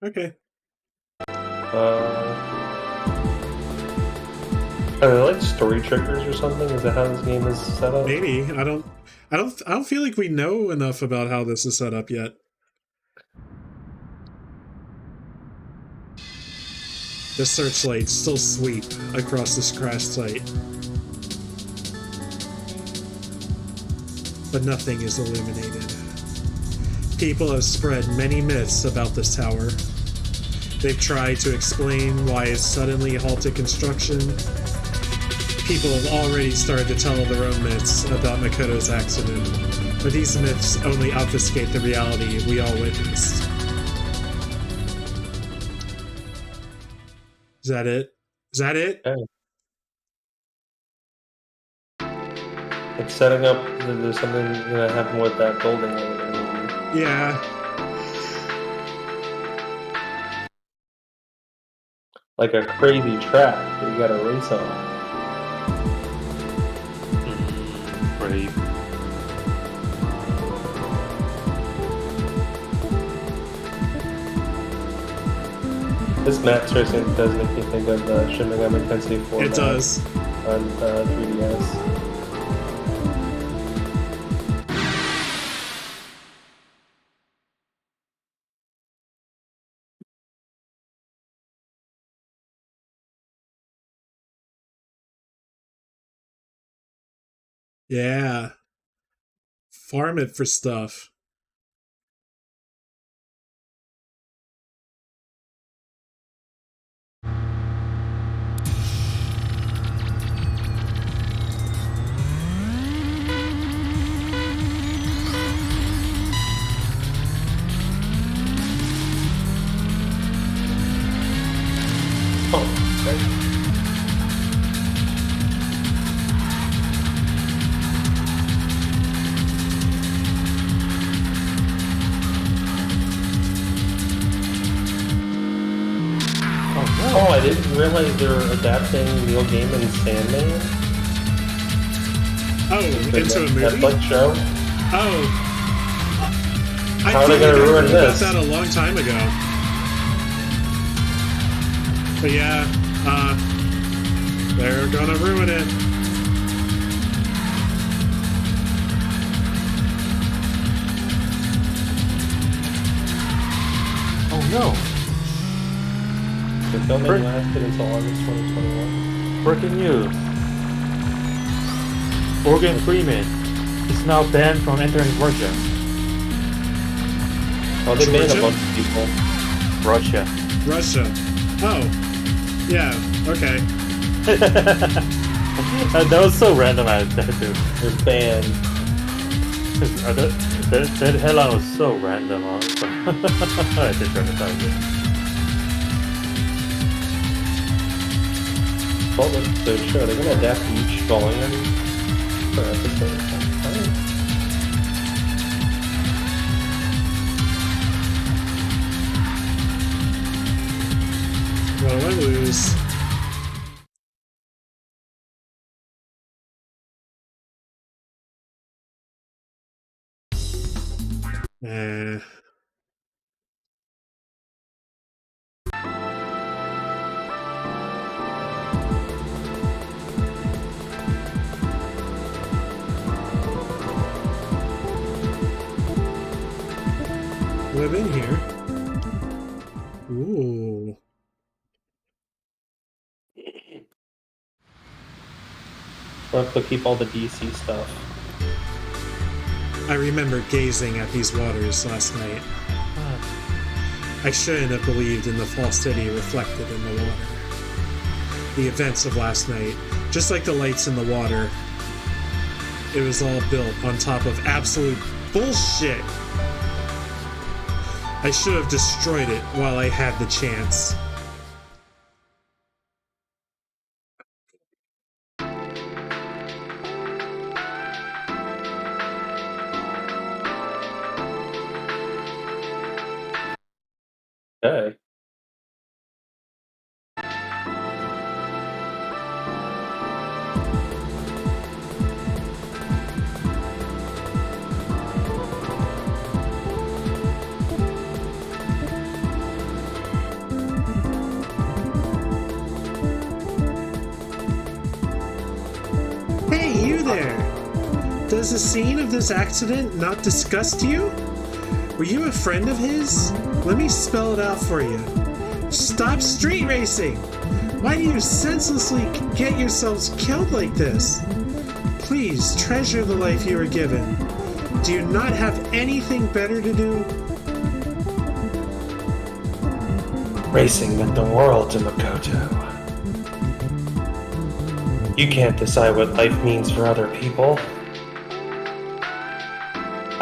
Okay. Are they like story triggers or something? Is that how this game is set up? Maybe. I don't feel like we know enough about how this is set up yet. The searchlights still sweep across this crashed site. But nothing is illuminated. People have spread many myths about this tower. They've tried to explain why it suddenly halted construction. People have already started to tell their own myths about Makoto's accident, but these myths only obfuscate the reality we all witnessed. Is that it? Is that it? Okay. It's setting up that there's something gonna happen with that building over there. Yeah. Like a crazy track that you gotta race on. Brave. This map seriously does make me think of Shin Megami Tensei 4 It does. on 3DS. Yeah. Farm it for stuff. Oh, okay. Oh, I didn't realize they were adapting Neil Gaiman's Sandman. Oh, into a movie? Netflix show. Oh. How are they going to ruin this? I thought that a long time ago. But yeah, they're gonna ruin it. Oh no! The filming lasted until August 2021. Breaking news. Morgan Freeman is now banned from entering Russia. Oh, they banned a bunch of people. Russia. Oh. Yeah, okay. That was so random, that dude. They're banned. That headline was so random. I just recognize it. Well, the show, they're gonna adapt each volume per episode. Alright. What do I lose? Live in here. Ooh. We'll have to keep all the DC stuff. I remember gazing at these waters last night. I shouldn't have believed in the falsity reflected in the water. The events of last night, just like the lights in the water, it was all built on top of absolute bullshit. I should have destroyed it while I had the chance. Okay. Hey, you there! Does the scene of this accident not disgust you? Were you a friend of his? Let me spell it out for you. Stop street racing! Why do you senselessly get yourselves killed like this? Please treasure the life you were given. Do you not have anything better to do? Racing meant the world to Makoto. You can't decide what life means for other people.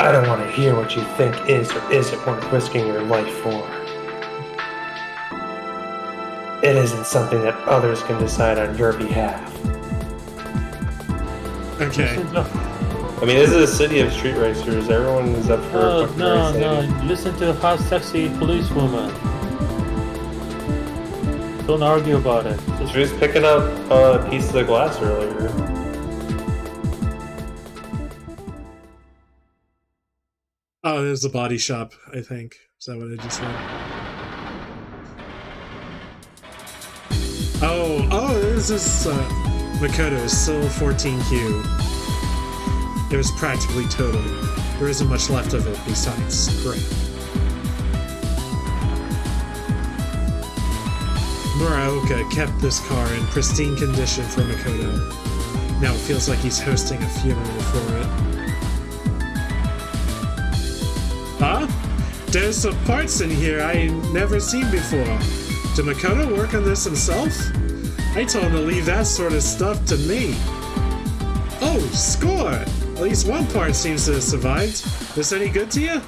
I don't want to hear what you think is or isn't worth risking your life for. It isn't something that others can decide on your behalf. Okay. I mean, this is a city of street racers. Everyone is up for racing. No. Listen to a hot, sexy policewoman. Don't argue about it. She was picking up pieces of glass earlier. Oh, there's a body shop, I think. Is that what I just said? Oh, this is Makoto's Soul 14Q. It was practically totaled. There isn't much left of it besides scrap. Muraoka kept this car in pristine condition for Makoto. Now it feels like he's hosting a funeral for it. Huh? There's some parts in here I ain't never seen before. Did Makoto work on this himself? I told him to leave that sort of stuff to me. Oh, score! At least one part seems to have survived. This any good to you?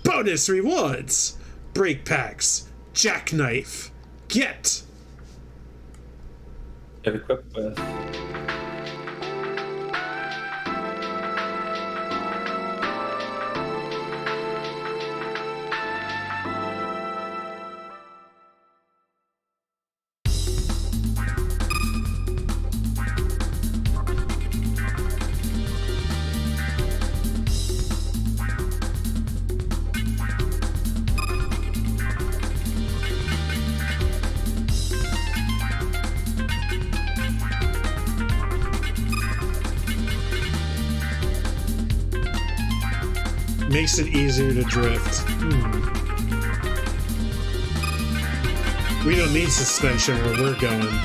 Bonus rewards! Brake packs. Jackknife. Get! Get equipped with. Makes it easier to drift. We don't need suspension where we're going.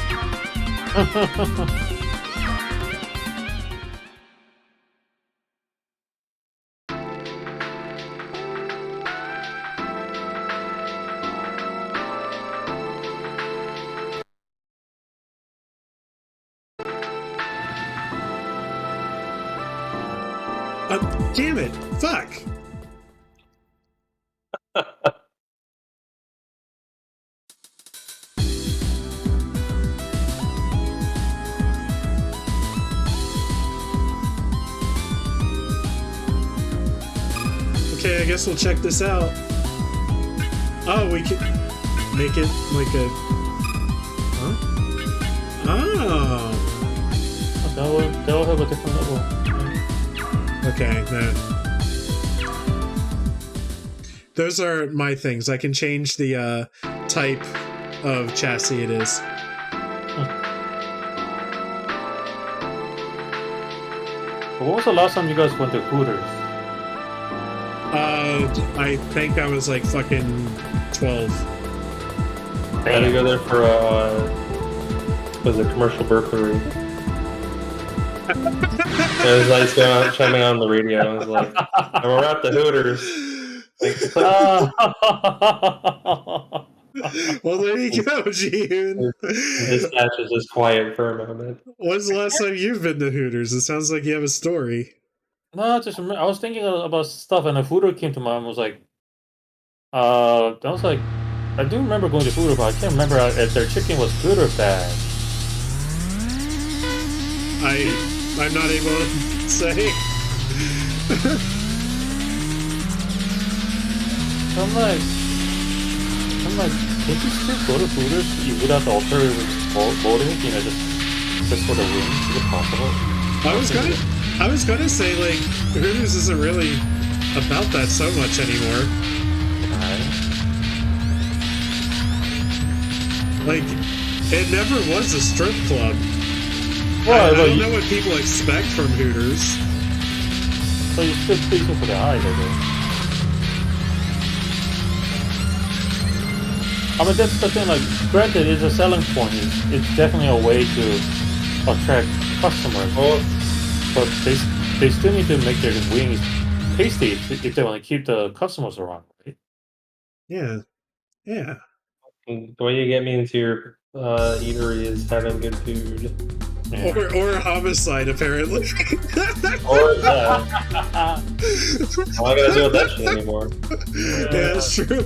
Damn it! Fuck! Okay, I guess we'll check this out. Oh, we can make it like a... Huh? Oh! That will have a different level. Okay, no. Those are my things. I can change the type of chassis it is. What was the last time you guys went to Hooters? I think I was like fucking 12. I had to go there for was a commercial burglary. It was like chiming on the radio. I was like, we're at the Hooters. Like, well, there you go, Jihun. Dispatch is just quiet for a moment. When's the last time you've been to Hooters? It sounds like you have a story. No, just I was thinking about stuff, and a Hooter came to mind. Was like, I was like, I do remember going to Hooter, but I can't remember if their chicken was good or bad. I'm not able to say. I'm like, can't you still go to Hooters without the alternative voting? You know, just for the wings, is it possible? I was gonna say, like, Hooters isn't really about that so much anymore. Like, it never was a strip club. Well, I don't know what people expect from Hooters. So you're still pleasing for the eyes, I guess. I mean, that's the thing, like, granted, it's a selling point. It's definitely a way to attract customers. But they still need to make their wings tasty if they want to keep the customers around, right? Yeah. Yeah. The way you get me into your eatery is having good food. Yeah. Or homicide, apparently. Or that. I'm not gonna deal with that shit anymore. Yeah, that's true.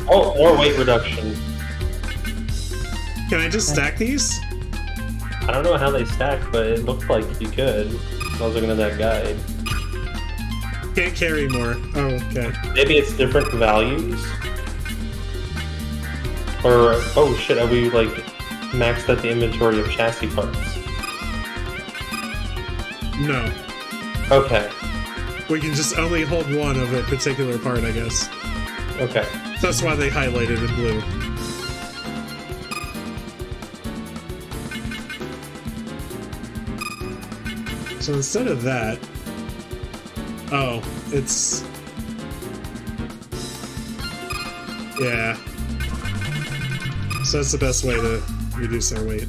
Or weight reduction. Can I just stack these? I don't know how they stack, but it looked like you could. I was looking at that guide. Can't carry more. Oh, okay. Maybe it's different values? Or, oh shit, are we like maxed out the inventory of chassis parts? No. Okay. We can just only hold one of a particular part, I guess. Okay. That's why they highlighted in blue. So instead of that... Oh, it's... Yeah. So that's the best way to reduce our weight.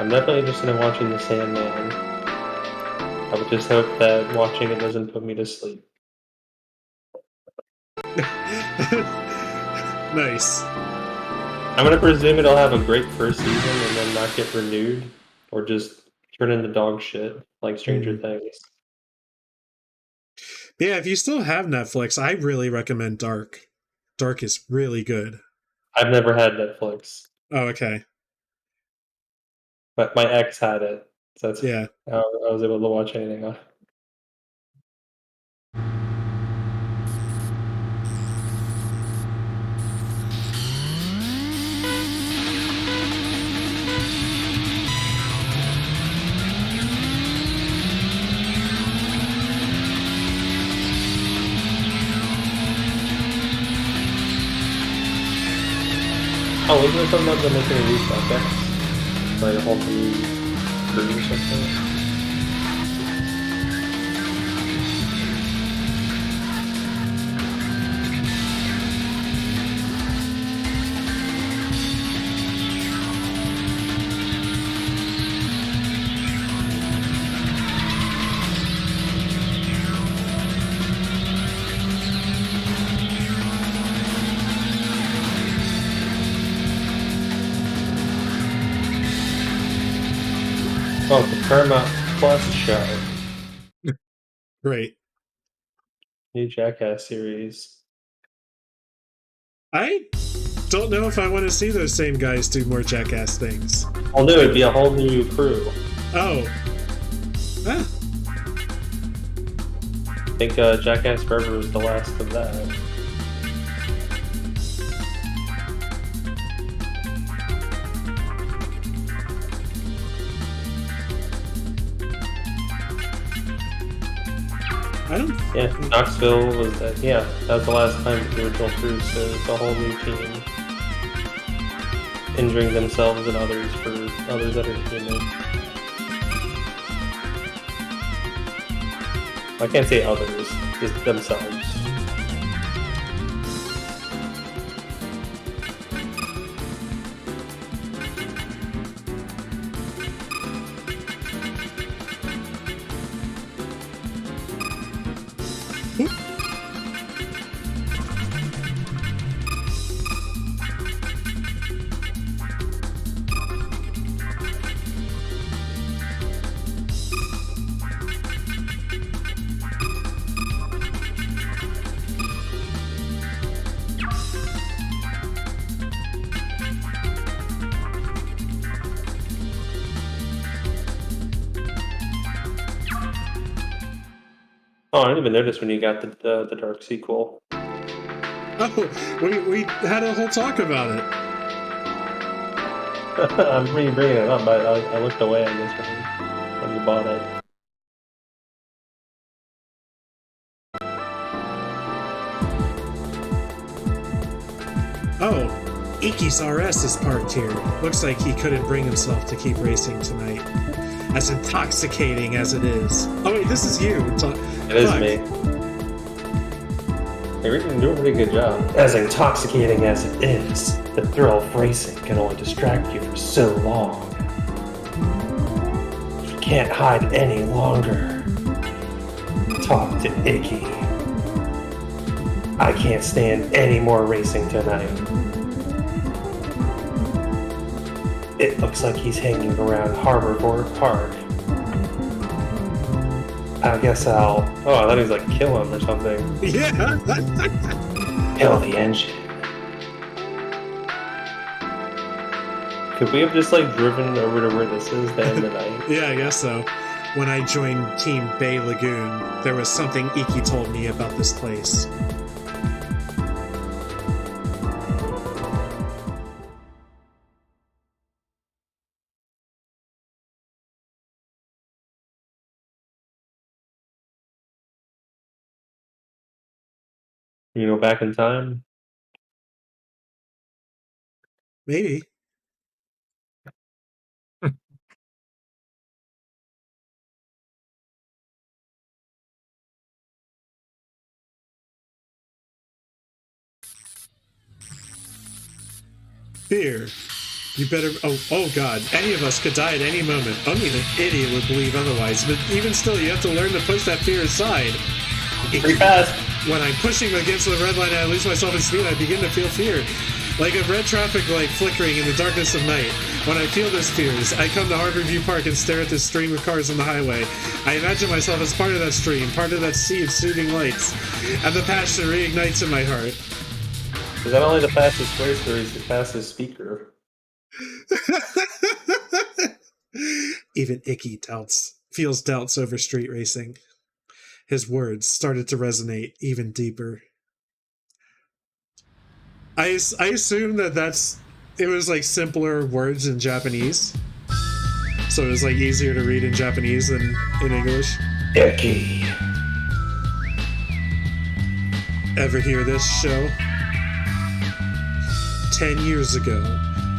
I'm definitely interested in watching The Sandman. I would just hope that watching it doesn't put me to sleep. Nice. I'm gonna presume it'll have a great first season and then not get renewed, or just turn into dog shit like Stranger Things. Yeah, if you still have Netflix, I really recommend Dark. Dark is really good. I've never had Netflix, Oh, okay. but my ex had it, so that's Yeah. how I was able to watch anything on. Oh, wasn't there something about them making a new podcast? Like a whole new crew or something? Oh, the Paramount Plus show. Great. New Jackass series. I don't know if I want to see those same guys do more Jackass things. Well, no, it'd be a whole new crew. Oh. Ah. I think Jackass Forever was the last of that. I don't. Yeah, Knoxville was that. Yeah, that was the last time the original crew, so it's a whole new team. Injuring themselves and others for others' entertainment. I can't say others, just themselves. Oh, I didn't even notice when you got the Dark sequel. Oh, we had a whole talk about it. I'm bringing it up, but I looked away, I guess, when you bought it. Oh, Iki's RS is parked here. Looks like he couldn't bring himself to keep racing tonight. As intoxicating as it is. Oh wait, this is you. It is me. You're doing a pretty good job. As intoxicating as it is, the thrill of racing can only distract you for so long. You can't hide any longer. Talk to Icky. I can't stand any more racing tonight. It looks like he's hanging around Harborboard Park. I guess I'll Oh, I thought he was like kill him or something. Yeah. kill the engine. Could we have just like driven over to where this is to end the night? Yeah, I guess so. When I joined Team Bay Lagoon, there was something Iki told me about this place. You know, back in time. Maybe. Fear. You better... Oh god. Any of us could die at any moment. Only an idiot would believe otherwise, but even still, you have to learn to push that fear aside. Pretty fast. When I'm pushing against the red line and I lose myself in speed, I begin to feel fear. Like a red traffic light flickering in the darkness of night. When I feel those fears, I come to Harborview Park and stare at this stream of cars on the highway. I imagine myself as part of that stream, part of that sea of soothing lights, and the passion reignites in my heart. Is that only the fastest racer, is the fastest speaker? Even Icky feels doubts over street racing. His words started to resonate even deeper. I assume it was like simpler words in Japanese. So it was like easier to read in Japanese than in English. Icky. Ever hear this show? 10 years ago,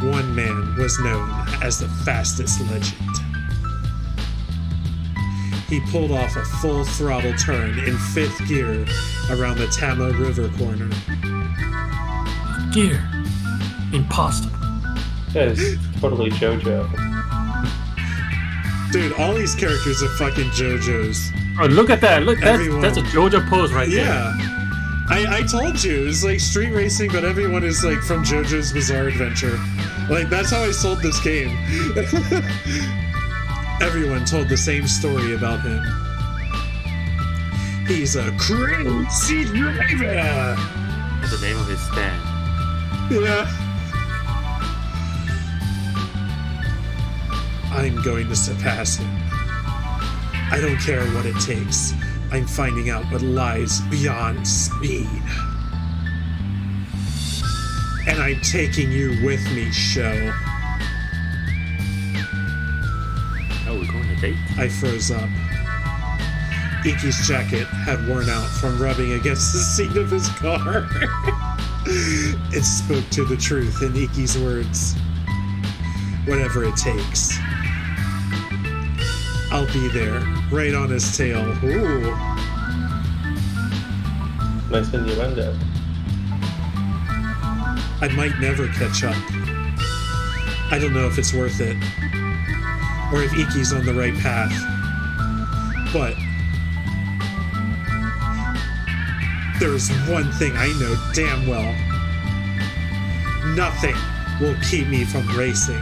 one man was known as the fastest legend. He pulled off a full throttle turn in 5th gear around the Tama River corner. Gear. Impossible. That is totally JoJo. Dude, all these characters are fucking JoJo's. Oh, look at that! Look, that's Everyone. a JoJo pose right there. Yeah. I told you, it's like street racing, but everyone is like from JoJo's Bizarre Adventure. Like, that's how I sold this game. Everyone told the same story about him. He's a crazy driver! That's the name of his stand. Yeah. I'm going to surpass him. I don't care what it takes. I'm finding out what lies beyond speed. And I'm taking you with me, show. Oh, we're going to date? I froze up. Iki's jacket had worn out from rubbing against the seat of his car. It spoke to the truth in Iki's words. Whatever it takes. I'll be there, right on his tail. Ooh. Nice innuendo. I might never catch up. I don't know if it's worth it, or if Iki's on the right path. But there's one thing I know damn well. Nothing will keep me from racing.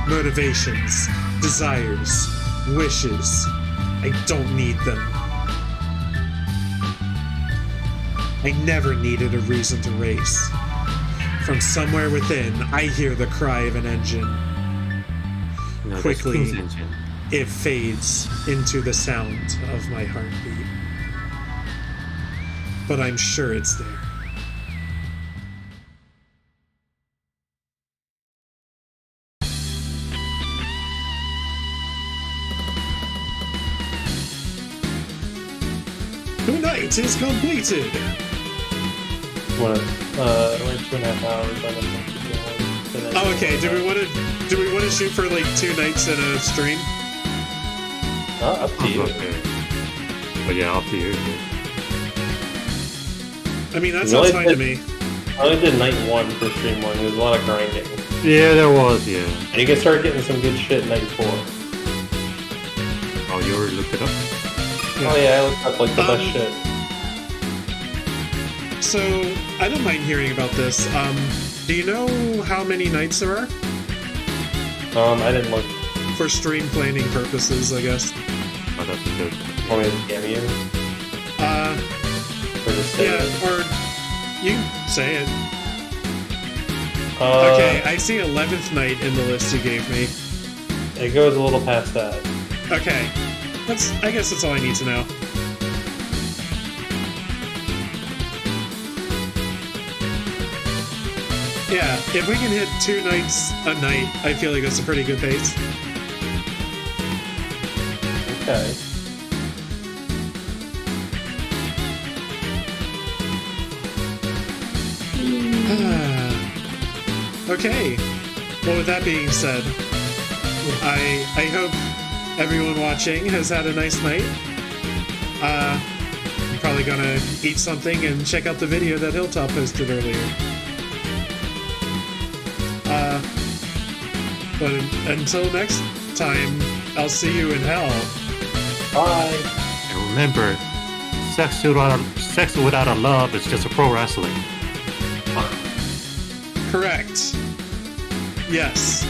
Motivations, desires, wishes. I don't need them. I never needed a reason to race. From somewhere within, I hear the cry of an engine. No, that's Quickly, King's engine. it fades into the sound of my heartbeat. But I'm sure it's there. Tonight is completed. What? We're 2.5 hours. I don't think Oh, okay. Do we want to shoot for like 2 nights in a stream? Up to you. Okay. But yeah, up to you. I mean, that sounds fine to me. I only did night 1 for stream 1. There's a lot of grinding. Yeah, there was, yeah. And you can start getting some good shit night 4. Oh, you already looked it up? Oh yeah, I looked up like the best shit. So, I don't mind hearing about this. Do you know how many nights there are? I didn't look. For stream planning purposes, I guess. Oh, that's good. Only the cameo. Or just say Yeah, it. or you can say it. Uh, Okay, I see 11th night in the list you gave me. It goes a little past that. Okay. I guess that's all I need to know. Yeah, if we can hit 2 nights a night, I feel like that's a pretty good pace. Okay. Okay. Well, with that being said, I hope everyone watching has had a nice night. I'm probably gonna eat something and check out the video that Hilltop posted earlier. But until next time, I'll see you in hell. Bye. And remember, sex without a love is just a pro wrestling. Correct. Yes.